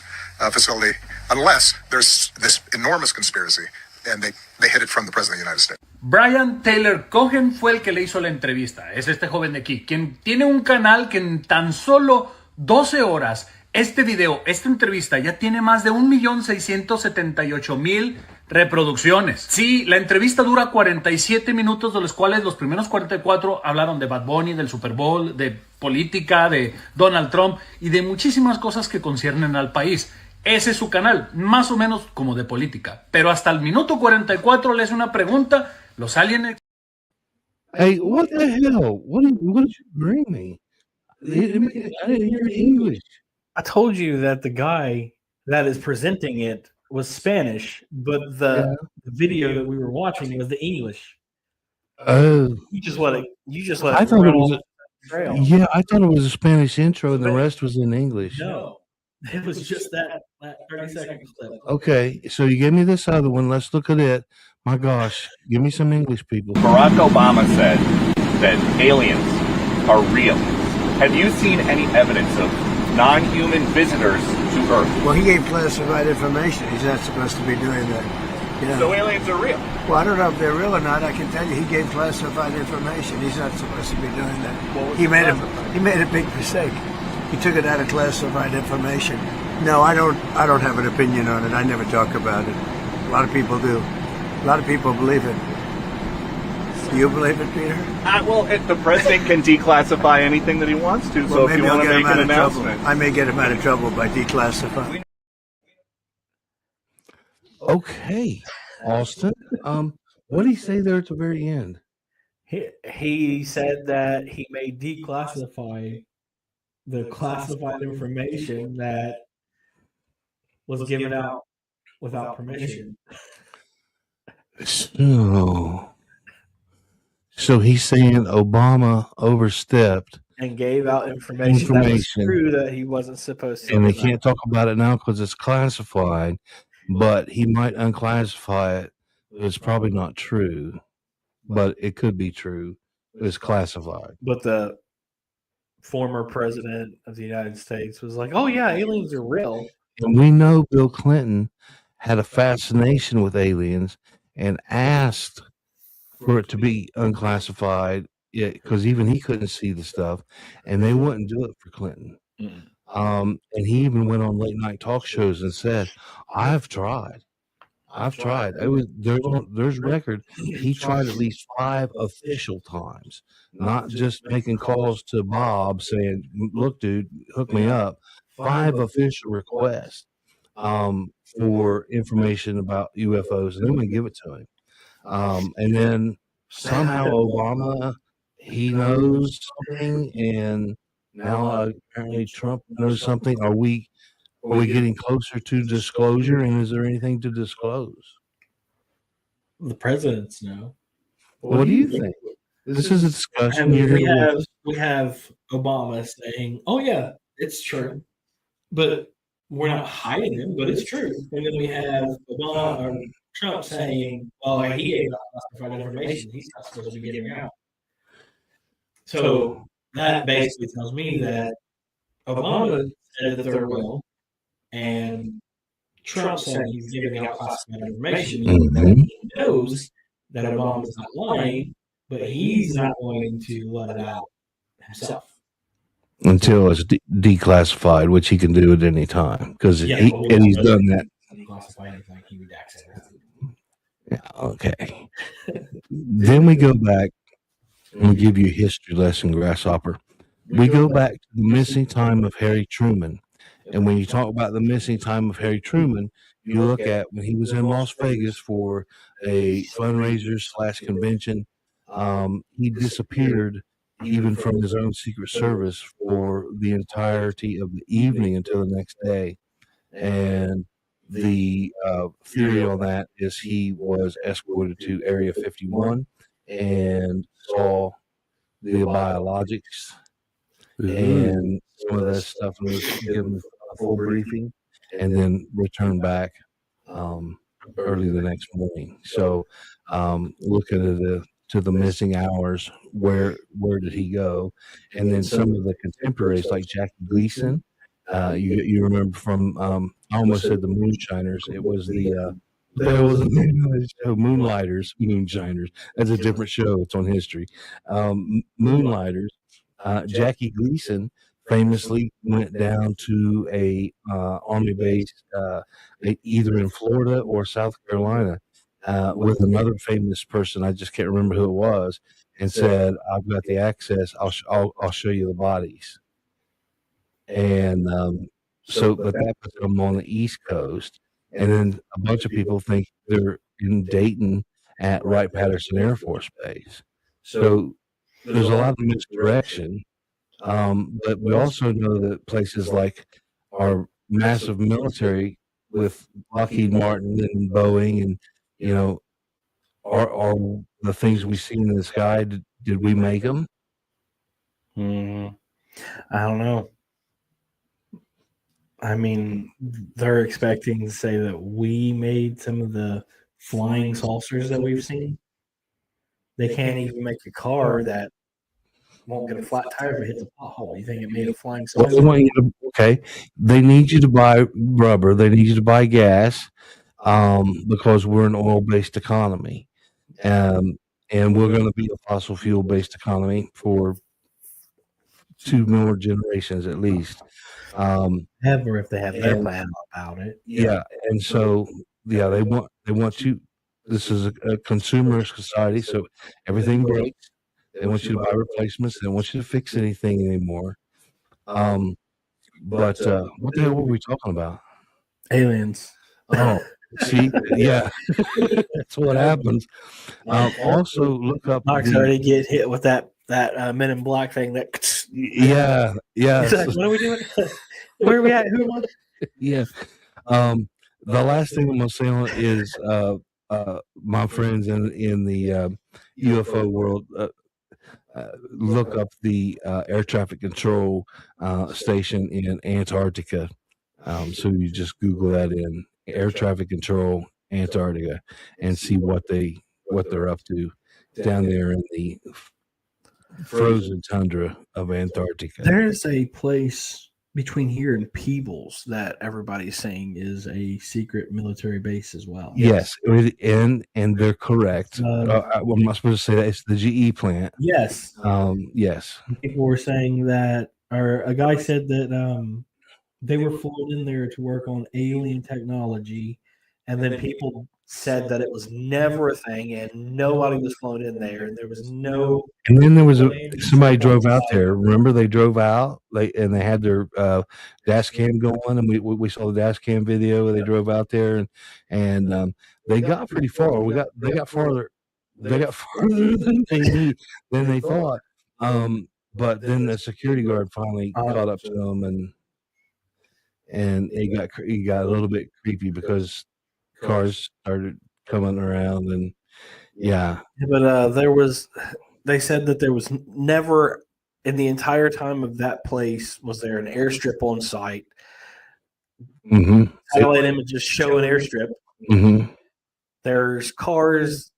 facility, unless there's this enormous conspiracy, and they hid it from the President of the United States. Brian Taylor Cohen fue el que le hizo la entrevista. Es este joven de aquí, quien tiene un canal que en tan solo 12 horas Este video, esta entrevista ya tiene más de 1,678,000 reproducciones. Sí, la entrevista dura 47 minutos, de los cuales los primeros 44 hablaron de Bad Bunny, del Super Bowl, de política, de Donald Trump y de muchísimas cosas que conciernen al país. Ese es su canal, más o menos como de política. Pero hasta el minuto 44 le hace una pregunta, los aliens... Hey, what the hell? What did you bring me? I didn't hear English. I told you that the guy that is presenting it was Spanish, but the video that we were watching was the English. Oh, You just let it. I thought it was a trail. yeah, I thought it was a Spanish intro and the rest was in English. No, it was just that 30-second clip. Okay, so you gave me this other one. Let's look at it. My gosh, give me some English, people. Barack Obama said that aliens are real. Have you seen any evidence of non-human visitors to Earth? Well, he gave classified information. He's not supposed to be doing that. You know? So aliens are real. Well, I don't know if they're real or not. I can tell you, he gave classified information. He's not supposed to be doing that. He made a big mistake. He took it out of classified information. No, I don't have an opinion on it. I never talk about it. A lot of people do. A lot of people believe it. Do you believe it, Peter? Well, the president can declassify anything that he wants to. So if you want to make an announcement, I may get him out of trouble by declassifying. Okay, Austin. What did he say there at the very end? He said that he may declassify the classified information that was given out without permission. So he's saying Obama overstepped and gave out information that was true that he wasn't supposed to. And they can't talk about it now because it's classified, but he might unclassify it. It's probably not true, but it could be true. It's classified. But the former president of the United States was like, oh, yeah, aliens are real. And we know Bill Clinton had a fascination with aliens and asked for it to be unclassified because even he couldn't see the stuff, and they wouldn't do it for Clinton. And he even went on late night talk shows and said, I've tried. There's record. He tried at least 5 official times, not just making calls to Bob saying, look, dude, hook me up. 5 official requests for information about UFOs, and they wouldn't give it to him. And then somehow Obama, he knows something, and now apparently Trump knows something. Are we getting closer to disclosure, and is there anything to disclose? The presidents know. What do you think? This is a discussion. We have Obama saying, oh, yeah, it's true. But we're not hiding it, but it's true. And then we have Obama or Trump saying, well, he gave out classified information. He's not supposed to be giving out. So that basically tells me that Obama said that they're real, and Trump said he's giving out classified information. He knows that Obama's not lying, but he's not going to let it out himself. Until it's declassified, which he can do at any time, because he's done that. Declassify anything, he redacts it. Yeah, okay. Then we go back and we give you a history lesson, Grasshopper. We go back to the missing time of Harry Truman. And when you talk about the missing time of Harry Truman, you look at when he was in Las Vegas for a fundraiser / convention. He disappeared even from his own Secret Service for the entirety of the evening until the next day. And the theory on that is he was escorted to Area 51 and saw the biologics and some of that stuff, and was given a full briefing and then returned back early the next morning. So looking at the missing hours, where did he go? And then some of the contemporaries like Jackie Gleason, you remember from I almost said the Moonshiners. It was the show Moonshiners. That's a different show. It's on history. Moonlighters. Jackie Gleason famously went down to a army base, either in Florida or South Carolina, with another famous person. I just can't remember who it was, and said, "I've got the access. I'll show you the bodies." And but that puts them on the East Coast, and then a bunch of people think they're in Dayton at Wright-Patterson Air Force Base. So there's a lot of misdirection. But we also know that places like our massive military with Lockheed Martin and Boeing, and are the things we see in the sky. Did we make them? I don't know. I mean, they're expecting to say that we made some of the flying saucers that we've seen. They can't even make a car that won't get a flat tire if it hits a pothole. You think it made a flying saucer? Well, they want you to, okay. They need you to buy rubber. They need you to buy gas, because we're an oil-based economy, and we're going to be a fossil fuel-based economy for 2 more generations at least. Ever if they have their plan about it. Yeah, and so they want you. This is a consumer society, so everything breaks. They want you to buy replacements. They don't want you to fix anything anymore. But what the hell were we talking about? Aliens. Oh, see, yeah, that's what happens. Also, look up. Mark's already get hit with that Men in Black thing. That yeah. Like, what are we doing? Where are we at? Who am I? Yeah. The last thing I'm gonna say on it is my friends in the UFO world. Look up the air traffic control station in Antarctica. So you just Google that in air traffic control Antarctica and see what they're up to down there in the frozen tundra of Antarctica. There's a place between here and Peebles that everybody's saying is a secret military base as well. Yes, and they're correct. I'm not supposed to say that. It's the GE plant. Yes. Yes. People were saying that, or a guy said that they were flown in there to work on alien technology, and then people said that it was never a thing, and nobody was flown in there, and there was no. And then there was somebody drove out there. Remember, they drove out, and they had their dash cam going, and we saw the dash cam video where they drove out there, and they got pretty far. They got farther than they thought. But then the security guard finally caught up to them, and it got a little bit creepy because cars started coming around, and yeah. But they said that there was never in the entire time of that place was there an airstrip on site. Satellite images show an airstrip. There's cars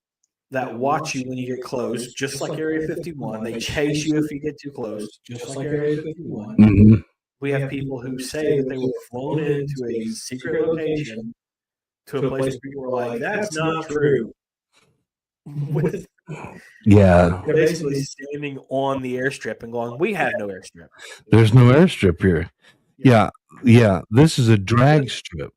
that watch you when you get close, just like Area 51. They chase you if you get too close, just like Area 51. We have people who say that they were flown into a secret location to a place where you were like, that's not true. Yeah. They're basically standing on the airstrip and going, we have no airstrip. There's no airstrip here. Yeah. This is a drag strip.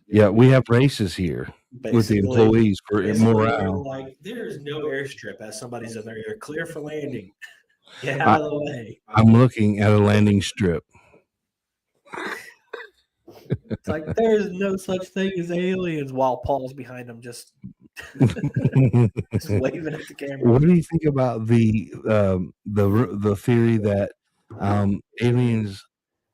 Yeah, we have races here with the employees for morale. Like, there's no airstrip as somebody's in there. You're clear for landing. Get out of the way. I'm looking at a landing strip. It's like there's no such thing as aliens while Paul's behind him just waving at the camera. What do you think about the theory that aliens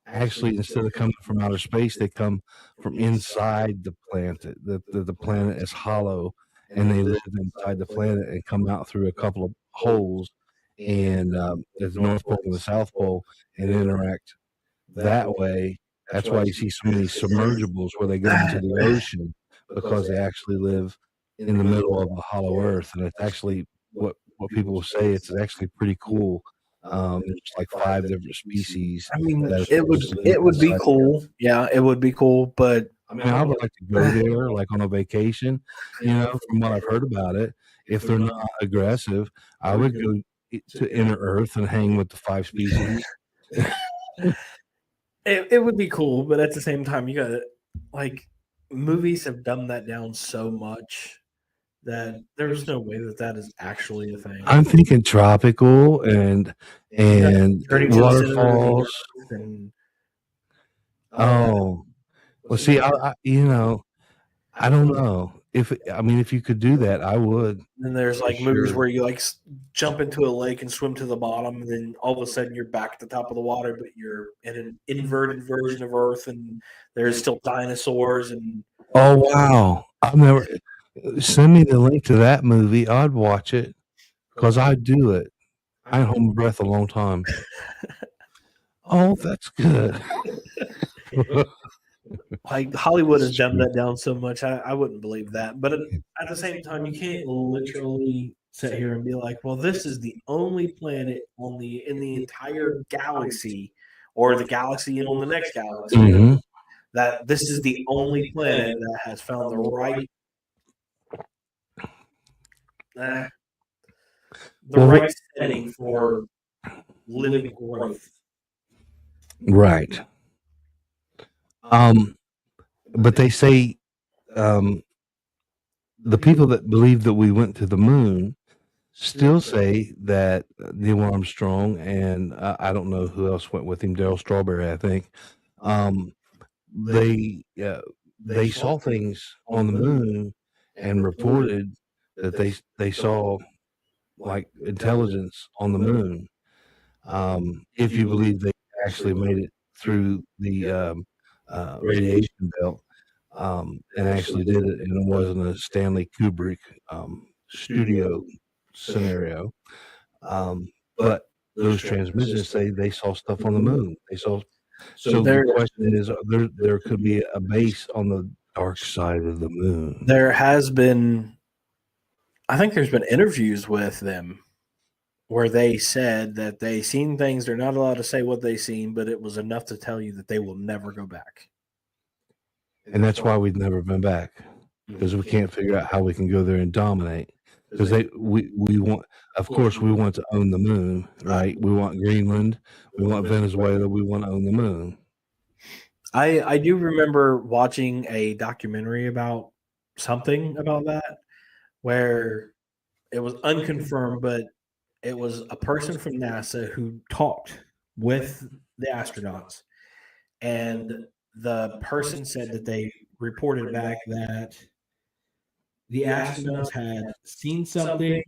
actually, instead of coming from outer space, they come from inside the planet? The planet is hollow, and they live inside the planet and come out through a couple of holes, and the North Pole and the South Pole, and interact that way. That's why you see so many submergibles where they go into the ocean, because they actually live in the middle of a hollow Earth, and it's actually what people will say. It's actually pretty cool. There's like 5 different species. I mean, it would be cool. Yeah, it would be cool. But I mean, I would like to go there, like on a vacation. From what I've heard about it, if they're not aggressive, I would go to inner Earth and hang with the 5 species. It would be cool, but at the same time, you got to like movies have dumbed that down so much that there's no way that is actually a thing. I'm thinking tropical and Turning to the center of the waterfalls. earth and Oh, well, see, I I don't know if you could do that, I would. then there's For like movies sure. where you like jump into a lake and swim to the bottom, and then all of a sudden you're back at the top of the water, but you're in an inverted version of Earth, and there's still dinosaurs and Oh wow! I've never. Send me the link to that movie. I'd watch it because I'd do it. I ain't hold my breath a long time. Oh, that's good. like Hollywood has dumbed that down so much. I wouldn't believe that, but at the same time, you can't literally sit here and be like, "Well, this is the only planet in the entire galaxy, or the galaxy and on the next galaxy." Mhm. That this is the only planet that has found the right Well, right setting for living growth. Right. But they say the people that believe that we went to the moon still say that Neil Armstrong and I don't know who else went with him, Daryl Strawberry, I think. They saw things on the moon and reported that they saw like intelligence on the moon. If you believe they actually made it through the radiation belt and actually did it, and it wasn't a Stanley Kubrick studio scenario. But those transmissions say they saw stuff on the moon. They saw. So the question is, there could be a base on the dark side of the moon. There has been, I think there's been interviews with them where they said that they seen things. They're not allowed to say what they seen, but it was enough to tell you that they will never go back. And that's why we've never been back, because we can't figure out how we can go there and dominate. Because we want, of course, we want to own the moon, right? We want Greenland, we want Venezuela, we want to own the moon. I do remember watching a documentary about something about that, where it was unconfirmed, but it was a person from NASA who talked with the astronauts, and the person said that they reported back that the astronauts had seen something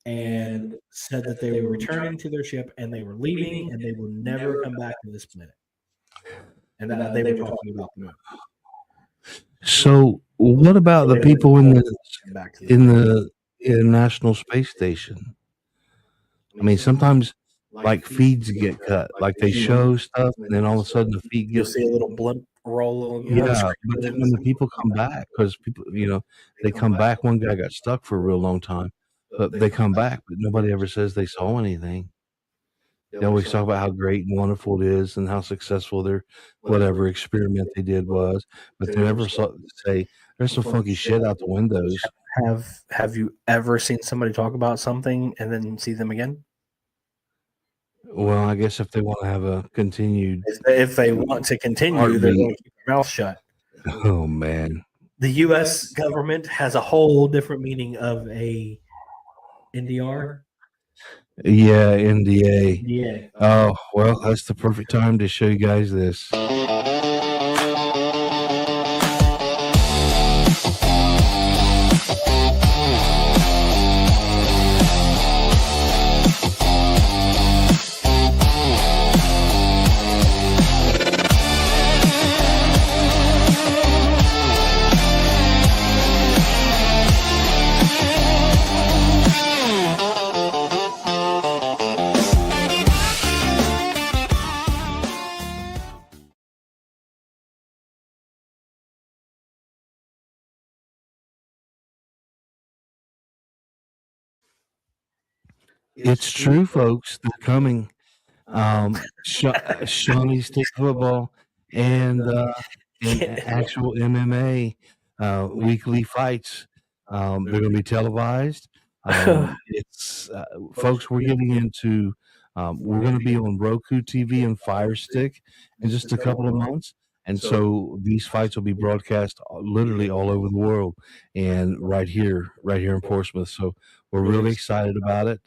and said that they were returning to their ship and they were leaving and they will never come back to this planet. And that they were talking about the moon. So what about the people in the International Space Station? I mean, sometimes like feeds get cut, like they show stuff, and then all of a sudden the feed You'll gets. see a little blimp roll. Yeah, but then when the people come back, because people, they come back. One guy got stuck for a real long time, but they come back, but nobody ever says they saw anything. They always talk about how great and wonderful it is and how successful their whatever experiment they did was, but they never say there's some funky shit out the windows. Have you ever seen somebody talk about something and then see them again? Well, I guess if they want to have a continued, if they want to continue, they're going to keep their mouth shut. Oh man, the U.S. government has a whole different meaning of a NDR. Yeah, NDA. Yeah. Oh well, that's the perfect time to show you guys this. It's true, folks. They're coming. Shawnee Stick Football and actual MMA weekly fights. They're going to be televised. It's folks. We're getting into We're going to be on Roku TV and Fire Stick in just a couple of months. And so these fights will be broadcast literally all over the world and right here in Portsmouth. So we're really excited about it.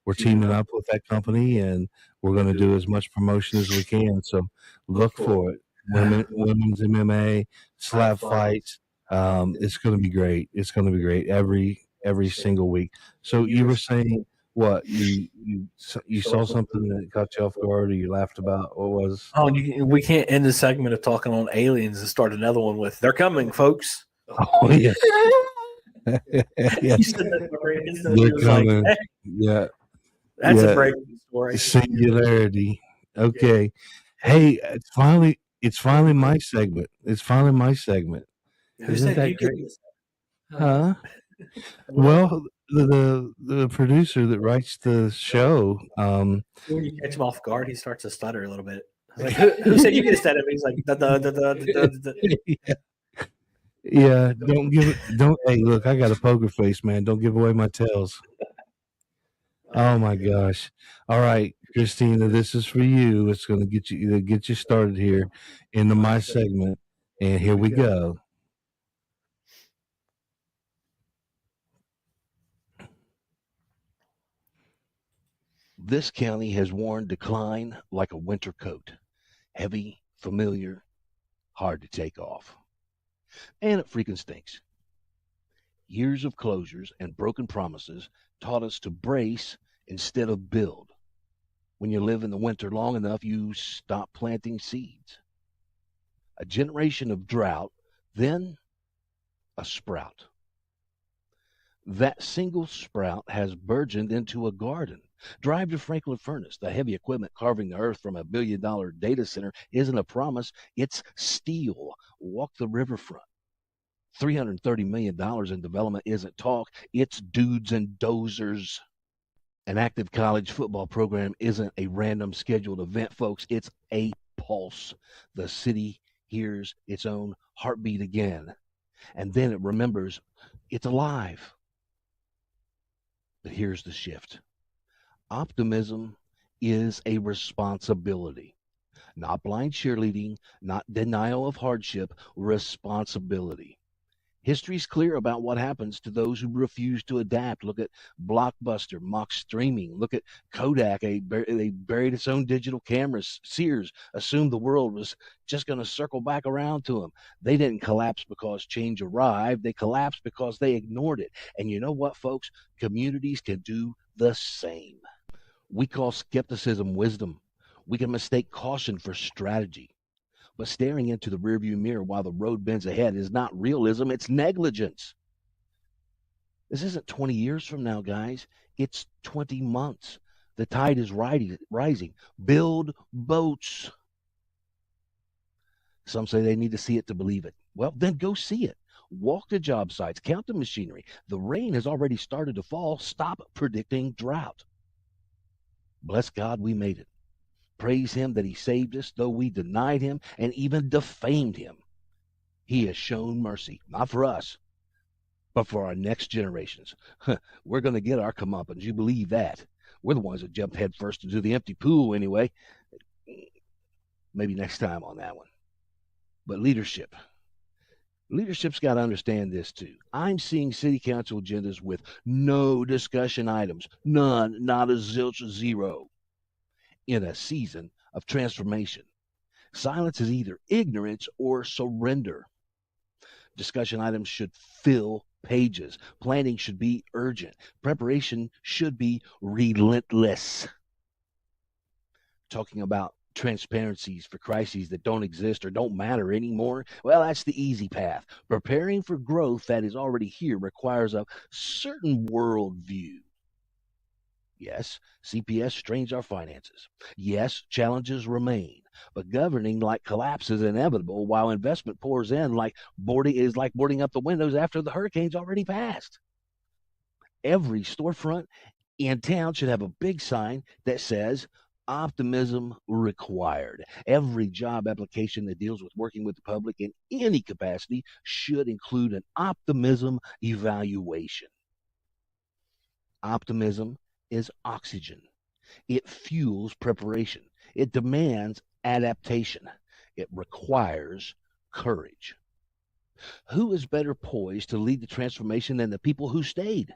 We're teaming up with that company, and we're going to do as much promotion as we can. So look for it. Women's MMA, slap fights. It's going to be great. It's going to be great every single week. So you were saying what? You saw something that caught you off guard, or you laughed about? What was? Oh, we can't end the segment of talking on aliens and start another one with "They're coming, folks." Oh yeah. Yeah. You said that They're coming. Like, hey, yeah. That's a breaking story. Singularity. Okay. Hey, it's finally my segment. It's finally my segment. Who Isn't said that you great? could? Huh? Well, the producer that writes the show, When you catch him off guard, he starts to stutter a little bit. I was like, who said you could have said it? He's like, yeah, don't hey, look, I got a poker face, man. Don't give away my tails. Oh my gosh. All right, Christina, this is for you. It's going to get you started here into my segment, and here we go. This county has worn decline like a winter coat. Heavy, familiar, hard to take off. And it freaking stinks. Years of closures and broken promises taught us to brace instead of build. When you live in the winter long enough, you stop planting seeds. A generation of drought, then a sprout. That single sprout has burgeoned into a garden. Drive to Franklin Furnace. The heavy equipment carving the earth from $1 billion data center isn't a promise, it's steel. Walk the riverfront. $330 million in development isn't talk, it's dudes and dozers. An active college football program isn't a random scheduled event, folks. It's a pulse. The city hears its own heartbeat again. And then it remembers it's alive. But here's the shift. Optimism is a responsibility. Not blind cheerleading, not denial of hardship, responsibility. History's clear about what happens to those who refuse to adapt. Look at Blockbuster, mock streaming. Look at Kodak. They buried its own digital cameras. Sears assumed the world was just going to circle back around to them. They didn't collapse because change arrived. They collapsed because they ignored it. And you know what, folks? Communities can do the same. We call skepticism wisdom. We can mistake caution for strategy. But staring into the rearview mirror while the road bends ahead is not realism, it's negligence. This isn't 20 years from now, guys. It's 20 months. The tide is rising. Build boats. Some say they need to see it to believe it. Well, then go see it. Walk the job sites. Count the machinery. The rain has already started to fall. Stop predicting drought. Bless God we made it. Praise him that he saved us, though we denied him and even defamed him. He has shown mercy, not for us, but for our next generations. We're going to get our comeuppance. You believe that? We're the ones that jumped headfirst into the empty pool anyway. Maybe next time on that one. But leadership's got to understand this too. I'm seeing city council agendas with no discussion items, none, not a zilch, zero. In a season of transformation, silence is either ignorance or surrender. Discussion items should fill pages. Planning should be urgent. Preparation should be relentless. Talking about transparencies for crises that don't exist or don't matter anymore, well, that's the easy path. Preparing for growth that is already here requires a certain worldview. Yes, CPS strains our finances. Yes, challenges remain. But governing like collapse is inevitable, while investment pours in like boarding up the windows after the hurricane's already passed. Every storefront in town should have a big sign that says, optimism required. Every job application that deals with working with the public in any capacity should include an optimism evaluation. Optimism is oxygen. It fuels preparation. It demands adaptation. It requires courage. Who is better poised to lead the transformation than the people who stayed?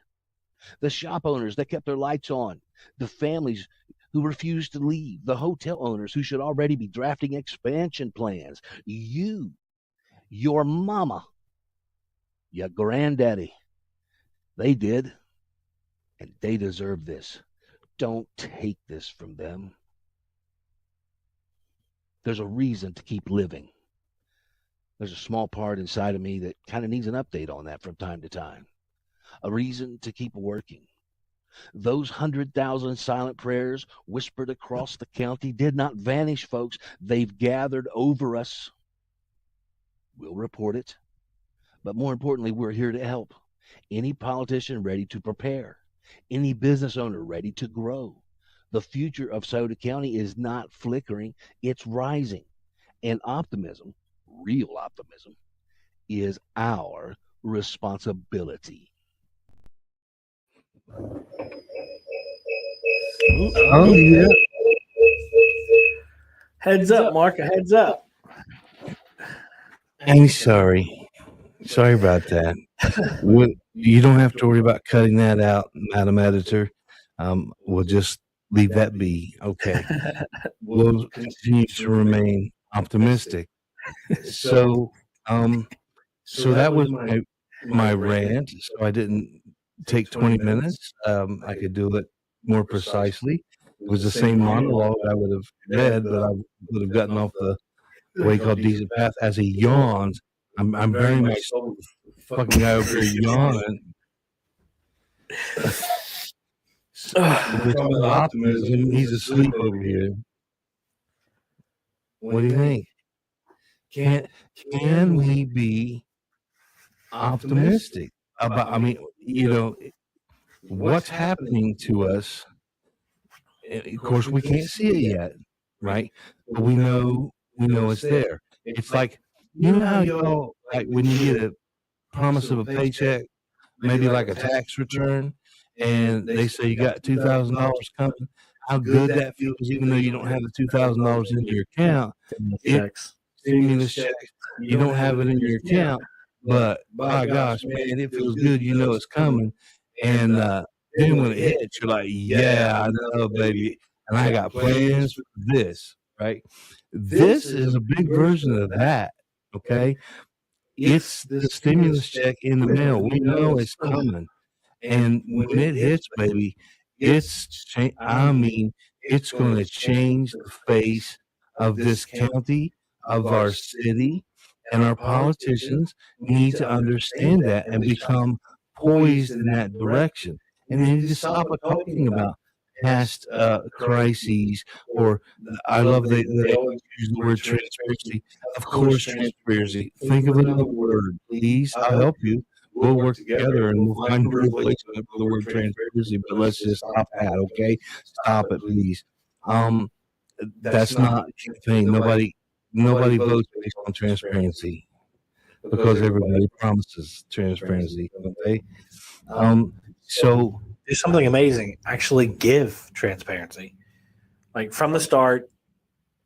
The shop owners that kept their lights on, the families who refused to leave, the hotel owners who should already be drafting expansion plans, you, your mama, your granddaddy. They did, and they deserve this. Don't take this from them. There's a reason to keep living. There's a small part inside of me that kind of needs an update on that from time to time. A reason to keep working. Those 100,000 silent prayers whispered across the county did not vanish, folks. They've gathered over us. We'll report it. But more importantly, we're here to help. Any politician ready to prepare. Any business owner ready to grow. The future of Scioto County is not flickering, it's rising. And optimism, real optimism, is our responsibility. Oh, yeah. Heads up, Mark. A heads up. I'm sorry. Sorry about that. You don't have to worry about cutting that out, Madam Editor. We'll just leave that be. Okay. We'll continue to remain optimistic. So that was my rant. So I didn't take 20 minutes. I could do it more precisely. It was the same monologue I would have read, but I would have gotten off the way called decent path as he yawned. I'm very much fucking guy over here yawning. Optimism. He's asleep over here. What do you think? Can we be optimistic about? I mean, what's happening to us? Of course, we can't see it yet, right? But we know it's there. It's like, how y'all, like when you get a promise of a paycheck, maybe like a tax return, and they say you got $2,000 coming, how good that feels, even though you don't have the $2,000 in your account. Stimulus checks, you don't have it in your account, but by gosh, man, it feels good. It's coming. And then when it hits, you're like, yeah, I know, baby. And I got plans for this, right? This is a big version of that, okay? It's the stimulus check in the mail. We know it's coming. And when it hits, baby, it's going to change the face of this county, of our city, and our politicians need to understand that and become poised in that direction. And they need to stop talking about past crises, or I love they always use the word transparency. Of course, transparency. Think of another word, please. I'll help you. We'll work together and we'll find a replacement for the word transparency. But let's just stop that, okay? Stop it, please. That's not a campaign. Nobody votes based on transparency because everybody promises transparency, okay? So do something amazing. Actually give transparency. Like from the start,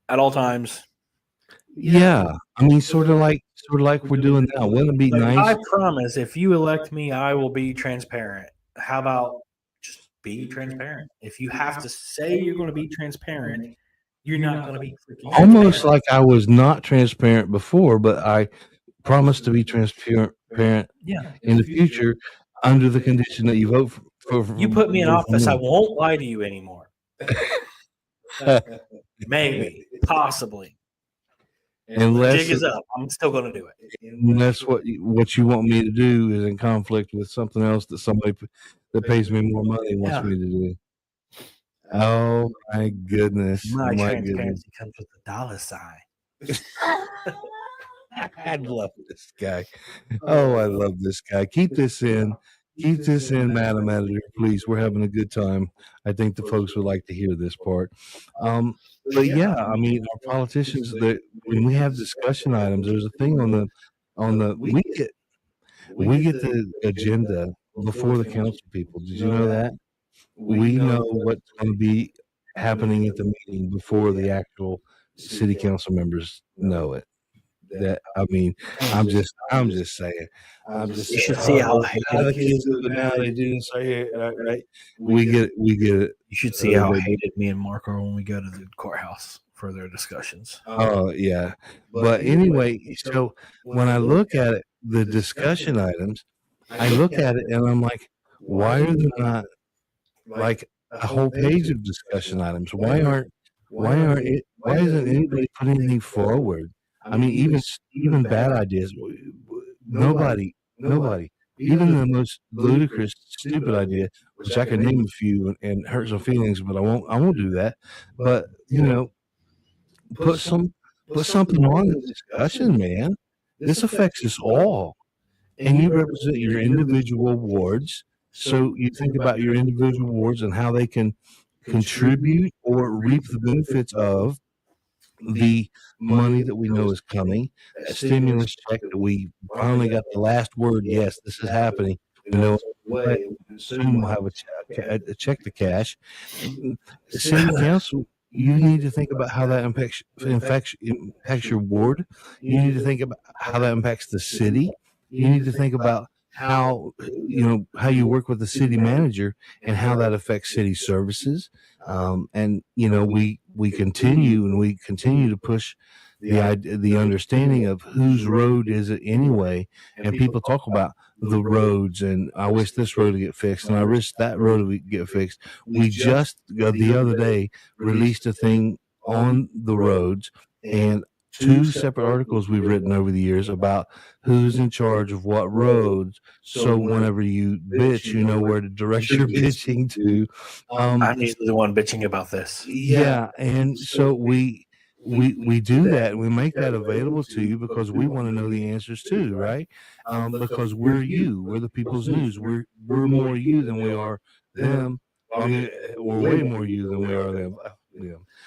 at all times. Yeah. I mean, sort of like we're doing now. Wouldn't it be nice? I promise if you elect me, I will be transparent. How about just be transparent? If you have to say you're going to be transparent, you're not going to be freaking almost like I was not transparent before, but I promise to be transparent in the future under the condition that you vote for you put me in office, I won't lie to you anymore. Maybe, possibly. Unless jig is up, I'm still going to do it. Unless what you want me to do is in conflict with something else that somebody that pays me more money wants me to do. Oh my goodness! My transparency comes with the dollar sign. I love this guy. Oh, I love this guy. Keep this in. Keep this in, Madam Editor, please. We're having a good time. I think the folks would like to hear this part. But yeah, I mean, our politicians, when we have discussion items, there's a thing we get the agenda before the council people. Did you know that? We know what's going to be happening at the meeting before the actual city council members know it. That I mean, I'm just saying. You should see how how the kids do it now. They do this right here, right? We get it. You should see how hated me and Mark are when we go to the courthouse for their discussions. Oh yeah, but anyway, so when I look at it, the discussion items, I look at it and I'm like, why are there not like a whole page of discussion items? Why isn't anybody putting anything forward? I mean, even bad ideas. Nobody, even the most ludicrous, stupid idea, which I can name a few and hurt some feelings, but I won't do that. But put something on the discussion, man. This affects us all, and you represent your individual wards. So you think about your individual wards and how they can contribute or reap the benefits of the money that we know is coming, that stimulus check that we finally got the last word. Yes, this is happening. We know soon we'll have a check to cash. City council, you need to think about how that impacts your ward. You need to think about how that impacts the city. You need to think about how you work with the city manager and how that affects city services. And we continue to push the understanding of whose road is it anyway. And people talk about the roads, and I wish this road to get fixed, and I wish that road to get fixed. We just the other day released a thing on the roads, and 2 separate articles we've written over the years about who's in charge of what roads. So whenever you bitch, you know where to direct your bitching to. I'm usually the one bitching about this. Yeah, and so we do that. We make that available to you because we want to know the answers too, right? Because we're the people's news. We're more you than we are them. I mean, we're way more you than we are them.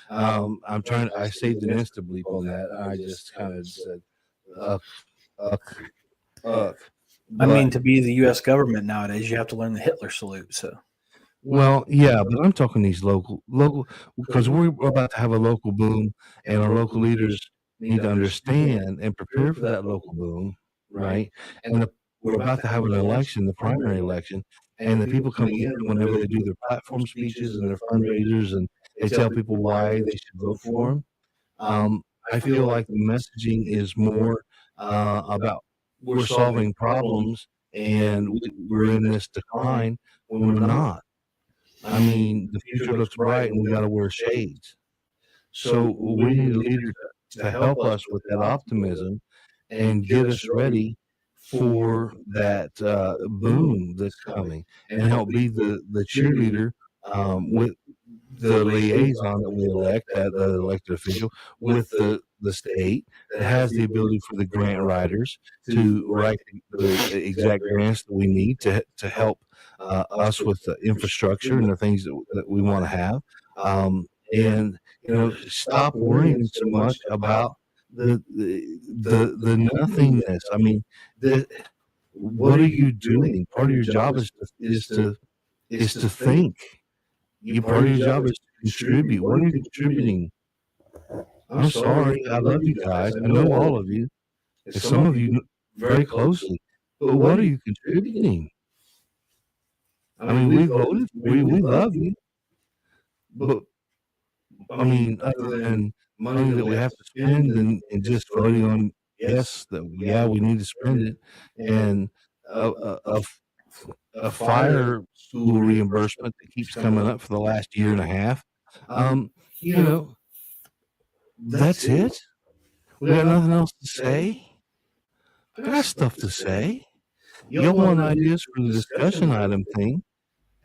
I saved an Insta bleep on that. I just kind of said, I mean, to be the U.S. government nowadays, you have to learn the Hitler salute. So, well, yeah, but I'm talking these local, because we're about to have a local boom, and our local leaders need to understand and prepare for that local boom, right? And we're about to have an election, the primary election, and the people coming in whenever they do their platform speeches and their fundraisers, and they tell people why they should vote for them. I feel like the messaging is more about we're solving problems and we're in this decline when we're not. I mean, the future looks bright and we got to wear shades. So we need a leader to help us with that optimism and get us ready for that boom that's coming, and help be the cheerleader with the liaison that we elect, the elected official, with the state that has the ability for the grant writers to write the exact grants that we need to help us with the infrastructure and the things that we want to have. And stop worrying so much about the nothingness. I mean, what are you doing? Part of your job is to think. Part of your job is to contribute. What are you contributing? I'm sorry. I love you guys. I know all of you, and some of you very closely. But what are you contributing? I mean, we voted for you. We love you. But, I mean, other than money that we have to spend and just voting on, yes, we need to spend it, and a fire school reimbursement that keeps coming up for the last year and a half. That's it. We got nothing else to say. I got stuff to say. Y'all want ideas for the discussion item thing?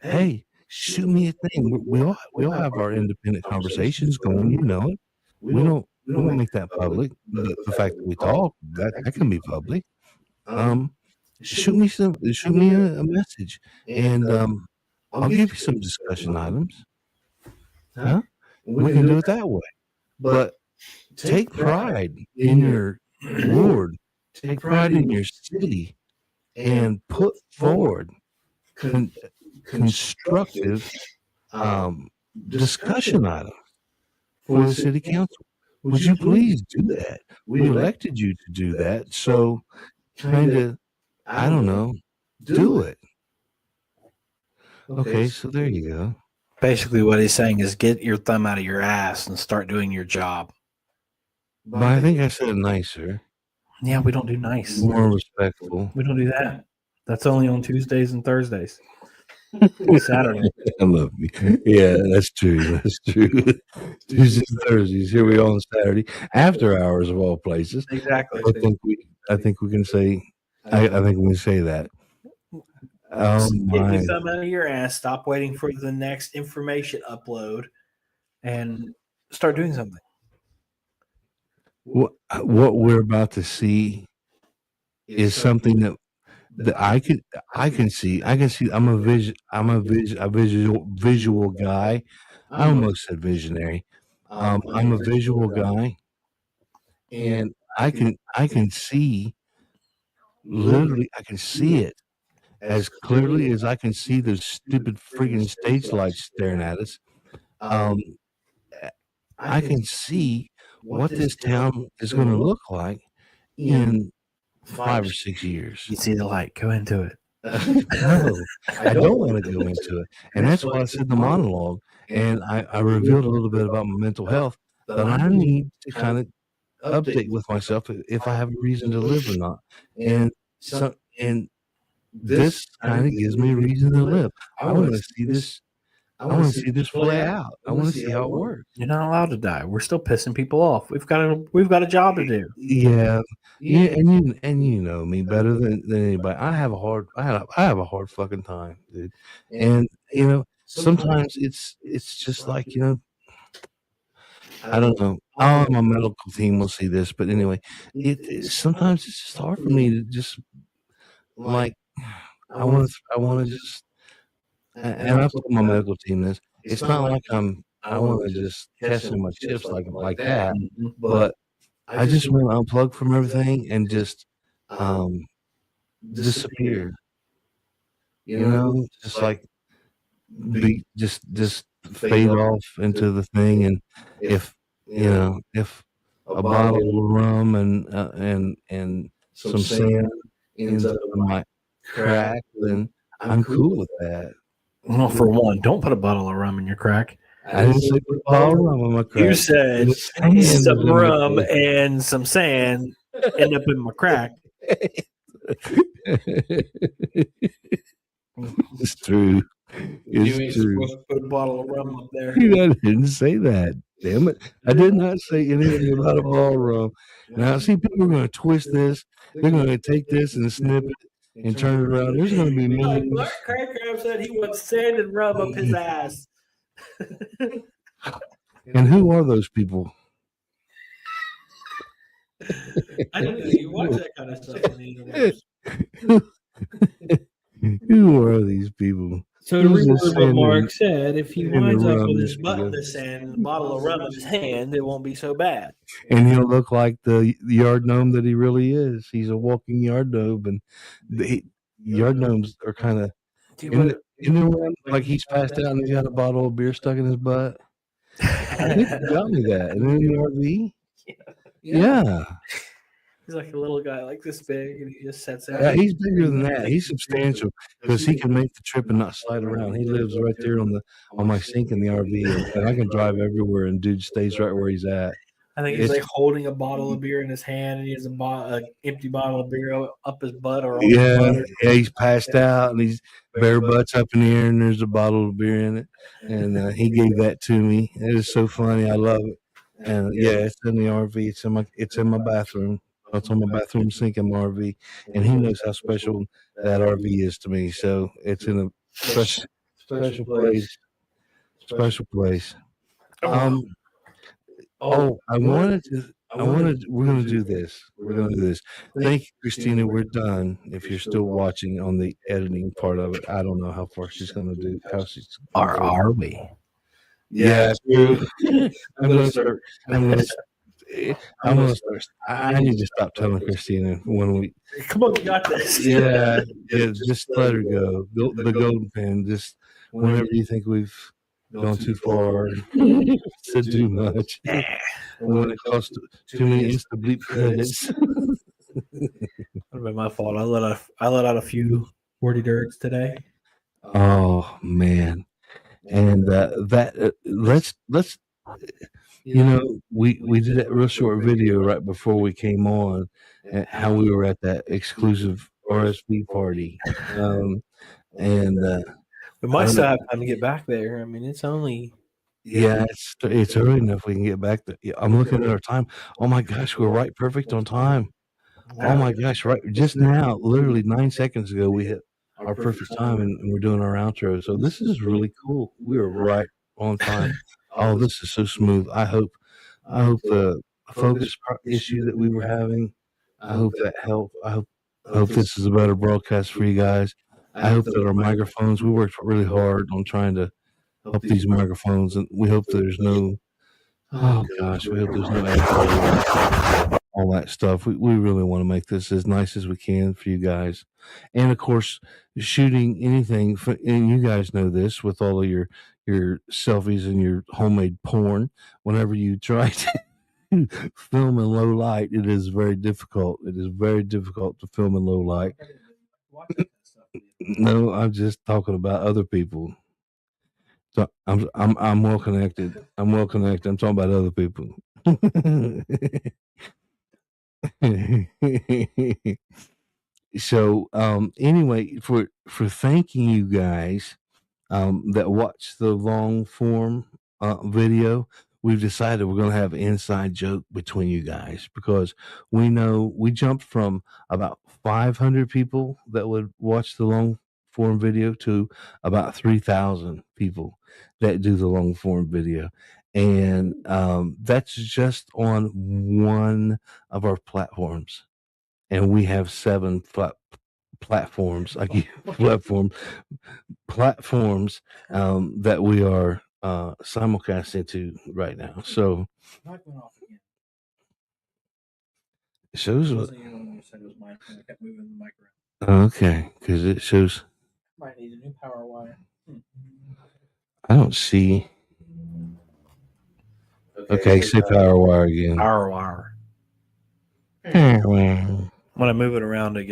Hey, shoot me a thing. We all have our independent conversations going. You know it. We don't make that public. The fact that we talk, that can be public. Shoot me a message, and I'll give you some discussion items. Huh? We can do it that way. But take pride in your ward. Take pride in your city, and put forward constructive discussion item for the city council. Would you please do that? We elected you to do that. So kind of, I don't know, do it. Okay, so there you go. Basically, what he's saying is get your thumb out of your ass and start doing your job. But I think I said nicer. Yeah, we don't do nice. More respectful. We don't do that. That's only on Tuesdays and Thursdays. Saturday. I love you. Yeah, that's true. That's true. Tuesdays and Thursdays. Here we are on Saturday, after hours of all places. Exactly. I think we can say. I think we can say that. Oh Get my! your thumb out of your ass. Stop waiting for the next information upload, and start doing something. What we're about to see is something that I can see. I can see. I'm a visual guy. I almost said visionary. I'm a visual guy, and I can see. Literally, I can see it as clearly as I can see those stupid freaking stage lights staring at us. I can see what this town is going to look like in 5 or 6 years. You see the light. Go into it. No, I don't want to go into it. And that's why I said the monologue. And I revealed a little bit about my mental health that I need to kind of update with myself if I have a reason to live or not. And this kind of gives me a reason to live. I want to see this. I want to see this play out. I want to see how it works. You're not allowed to die. We're still pissing people off. We've got a job to do. Yeah, and you know me better than anybody. I have a hard fucking time, dude. And you know, sometimes it's just like, you know, I don't know. My medical team will see this, but anyway, sometimes it's just hard for me to just like I want to just. And I've told my medical team this. It's not like I want to just cash in my chips like that, but I just want to unplug from everything and just disappear. You know, just like just fade off into the thing. And if you know, if a bottle of rum and some sand ends up in my crack, then I'm cool with that. Well, for one, don't put a bottle of rum in your crack. I didn't say put a bottle of rum in my crack. You said some rum and some sand end up in my crack. It's true. It's true. Supposed to put a bottle of rum up there. I didn't say that. Damn it. I did not say anything about a bottle of rum. Now, see, people are going to twist this. They're going to take this and snip it and turn it around. There's going to be millions. Mark Craycraft said he wants sand and rub up his ass. And who are those people? I didn't know you watch that kind of stuff on the internet. Who are these people? So to read what Mark said, if he winds up with his butt in the sand and a bottle of rum in his hand, it won't be so bad. And he'll look like the yard gnome that he really is. He's a walking yard gnome, and the yard gnomes are kind of like he's passed out and he's got a bottle of beer stuck in his butt. I think you got me that. And then the RV? Yeah. He's like a little guy, like this big, and he just sets out. Yeah, he's bigger than that. He's substantial because he can make the trip and not slide around. He lives right there on my sink in the RV, and I can drive everywhere, and dude stays right where he's at. I think he's like holding a bottle of beer in his hand, and he has an empty bottle of beer up his butt. Yeah, he's passed out, and he's bare butts up in the air, and there's a bottle of beer in it. And he gave that to me. It is so funny. I love it. And yeah, it's in the RV. It's in my bathroom. It's on my bathroom sink in my RV, and he knows how special that RV is to me. So it's in a special place. Special place. We're gonna do this. Thank you, Christina. We're done. If you're still watching on the editing part of it, I don't know how far she's gonna do. Are we? Yeah, true. I'm gonna start. I need to stop telling Christina when we. Come on, you got this. Yeah, just let her go. The golden pen. Just whenever you think we've gone too far, said too much. When it cost too many Insta bleep credits. That would have been my fault. I let out a few wordy dirts today. Oh man, and let's we did that real short video right before we came on, and how we were at that exclusive RSV party, and We might still have time to get back there. I mean, it's only. Yeah, it's early enough we can get back there. I'm looking at our time. Oh my gosh, we're right perfect on time. Oh my gosh, right just now, literally 9 seconds ago, we hit our perfect time and we're doing our outro. So this is really cool. We are right on time. Oh, this is so smooth. I hope the focus issue that we were having, I hope that helped. I hope this is a better broadcast for you guys. I hope that our microphones, we worked really hard on trying to help these microphones, and we hope there's no, oh gosh, we hope there's no echo, all that stuff. We really want to make this as nice as we can for you guys. And of course, shooting anything, and you guys know this, with all of your selfies and your homemade porn, whenever you try to film in low light, it is very difficult. It is very difficult to film in low light. No, I'm just talking about other people. So I'm well connected. I'm well connected. I'm talking about other people. So anyway, for thanking you guys that watched the long form video, we've decided we're going to have an inside joke between you guys, because we know we jumped from about 500 people that would watch the long form video to about 3,000 people that do the long form video. And that's just on one of our platforms. And we have 7 platforms that we are simulcasting to right now. So Mic went off again. it shows. It wasn't even when you said it was mine. I kept moving the mic around. Okay, because it shows. Might need a new power wire. I don't see. Okay, say power wire again. Power wire. Power wire. When I move it around, it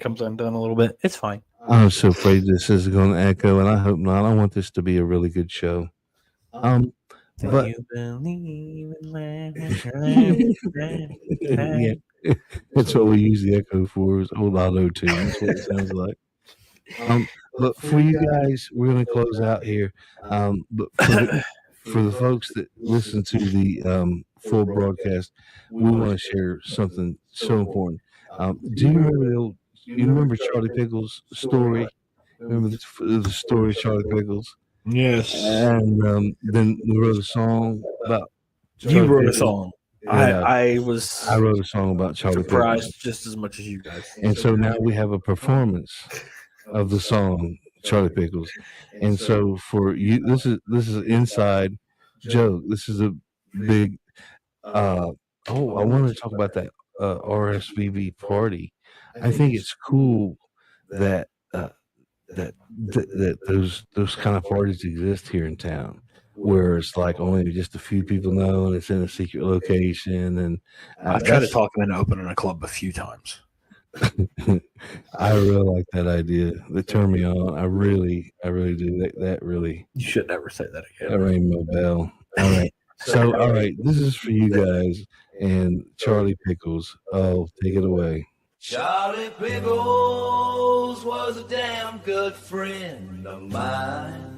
comes undone a little bit. It's fine. I'm so afraid this is going to echo, and I hope not. I want this to be a really good show. But you believe in yeah, that's what we use the echo for, is old auto tune. That's what it sounds like. But for you guys, we're going to close out here. But for the folks that listen to the full broadcast, we want to share something so important. Do you remember Charlie Pickles' story? Remember the story of Charlie Pickles? Yes. And then we wrote a song about Charlie You wrote Pickles. a song. Yeah. I wrote a song about Charlie surprised Pickles. just as much as you guys. And so now we have a performance of the song Charlie Pickles. And so for you, this is an inside joke. This is a big I wanted to talk about that RSVB party. I think it's cool that those kind of parties exist here in town, where it's like only just a few people know, and it's in a secret location. And I've tried to talk him into opening a club a few times. I really like that idea. They turn me on. I really do. That really. You should never say that again. That rang my bell. All right. So, all right, this is for you guys and Charlie Pickles. Oh, take it away. Charlie Pickles was a damn good friend of mine.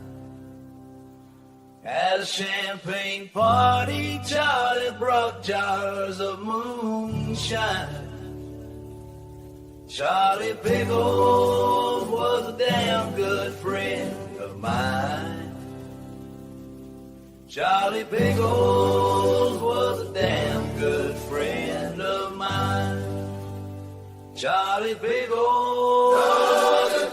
At a champagne party, Charlie brought jars of moonshine. Charlie Pickles was a damn good friend of mine. Charlie Pickles was a damn good friend of mine. Charlie Pickles was a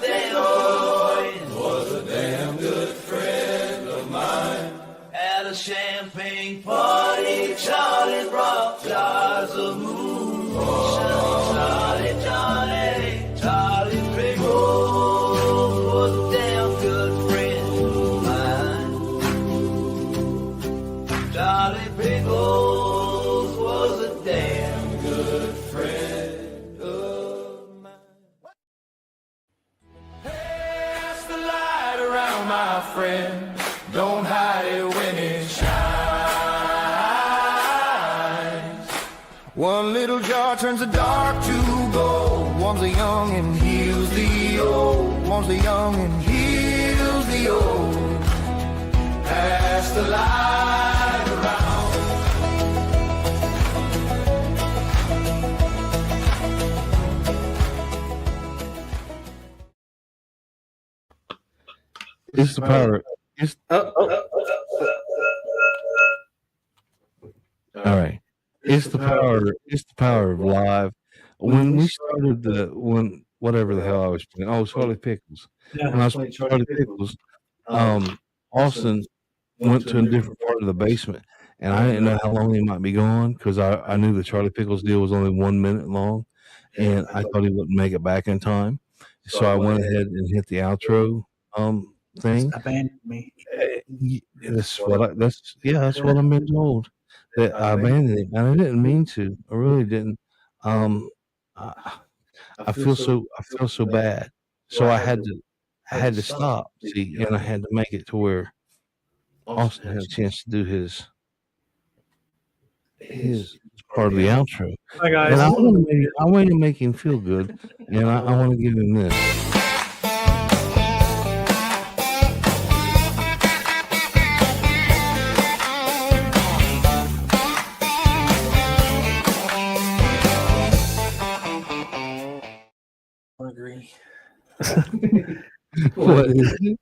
damn good friend of mine. At a champagne party, Charlie brought jars of moonshine. Charlie Pickles was a damn good friend of mine. my friend. Don't hide it when it shines. One little jar turns the dark to gold. One's the young and heals the old. One's the young and heals the old. Pass the light around. It's the power. It's all right. It's the power. It's the power of live. When we started whatever the hell I was playing. Oh, Charlie Pickles. Yeah, When I was playing Charlie Pickles, Austin went to a different part of the basement, and I didn't know how long he might be gone because I knew the Charlie Pickles deal was only 1 minute long, and I thought he wouldn't make it back in time. So I went ahead and hit the outro thing. Abandoned me. That's what I'm being told. That I abandoned it, and I didn't mean to. I really didn't. I feel so bad. So I had to stop. See, and I had to make it to where Austin had a chance to do his part of the outro. Hi guys. And I want to make him feel good, and I want to give him this. Agree. What is it?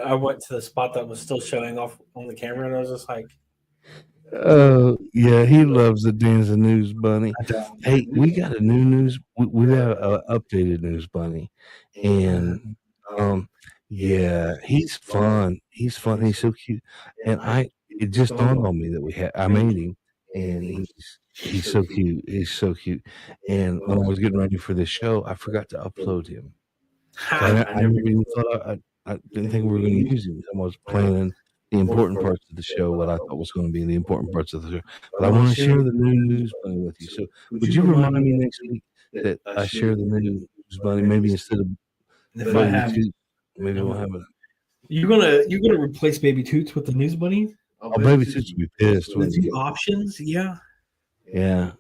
I went to the spot that was still showing off on the camera, and I was just like, Yeah, he loves the Danza News Bunny. Hey, we got a new news. We have an updated News Bunny, and yeah, he's fun. He's fun. He's so cute, and it just dawned on me that I made him, and he's so cute. He's so cute. And when I was getting ready for this show, I forgot to upload him. So I never even thought I didn't think we were going to use him. I was planning the important parts of the show, what I thought was going to be the important parts of the show. But I want to share the new News Bunny with you. So would you remind me next week that I share the new News Bunny? Maybe instead of maybe we'll have it. You're gonna replace Baby Toots with the News Bunny? Oh, Baby Toots will be pissed. The two options, yeah. Yeah.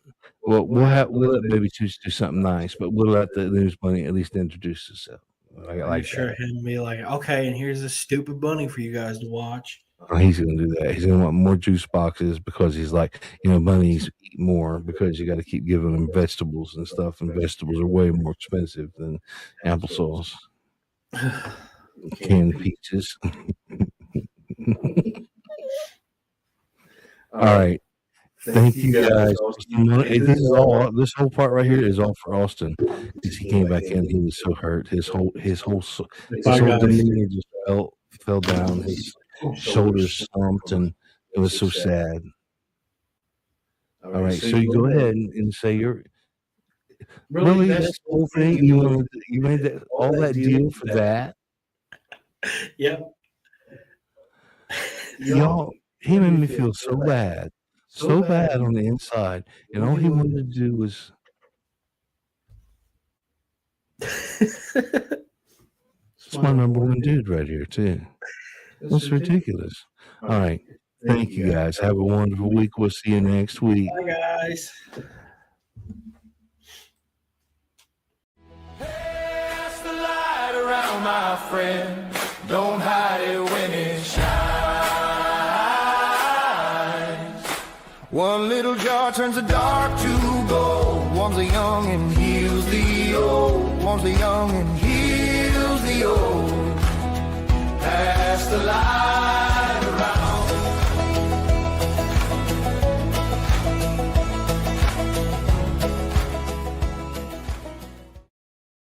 Well, we'll let Baby Toots do something nice, but we'll let the News Bunny at least introduce himself. I'm sure him be like, okay, and here's this stupid bunny for you guys to watch. Oh, he's gonna do that. He's gonna want more juice boxes because he's like, bunnies eat more because you got to keep giving them vegetables and stuff, and vegetables are way more expensive than applesauce, canned peaches. All right. Thank you guys. This whole part right here is all for Austin because he came back in. He was so hurt. His whole demeanor just fell down. His shoulders slumped, and it was so sad. All right, so you go ahead and say you're really that's the whole thing. You made all that deal for that. Yep. Y'all, he made me feel so bad. So bad on the inside, and all he wanted to do was it's my number one dude right here too. That's ridiculous. All right, thank you guys. Have a wonderful week. We'll see you next week. Bye guys. Pass the light around, my friend. Don't hide it when it shines. One little jar turns the dark to gold. One's the young and heals the old. One's the young and heals the old. Pass the light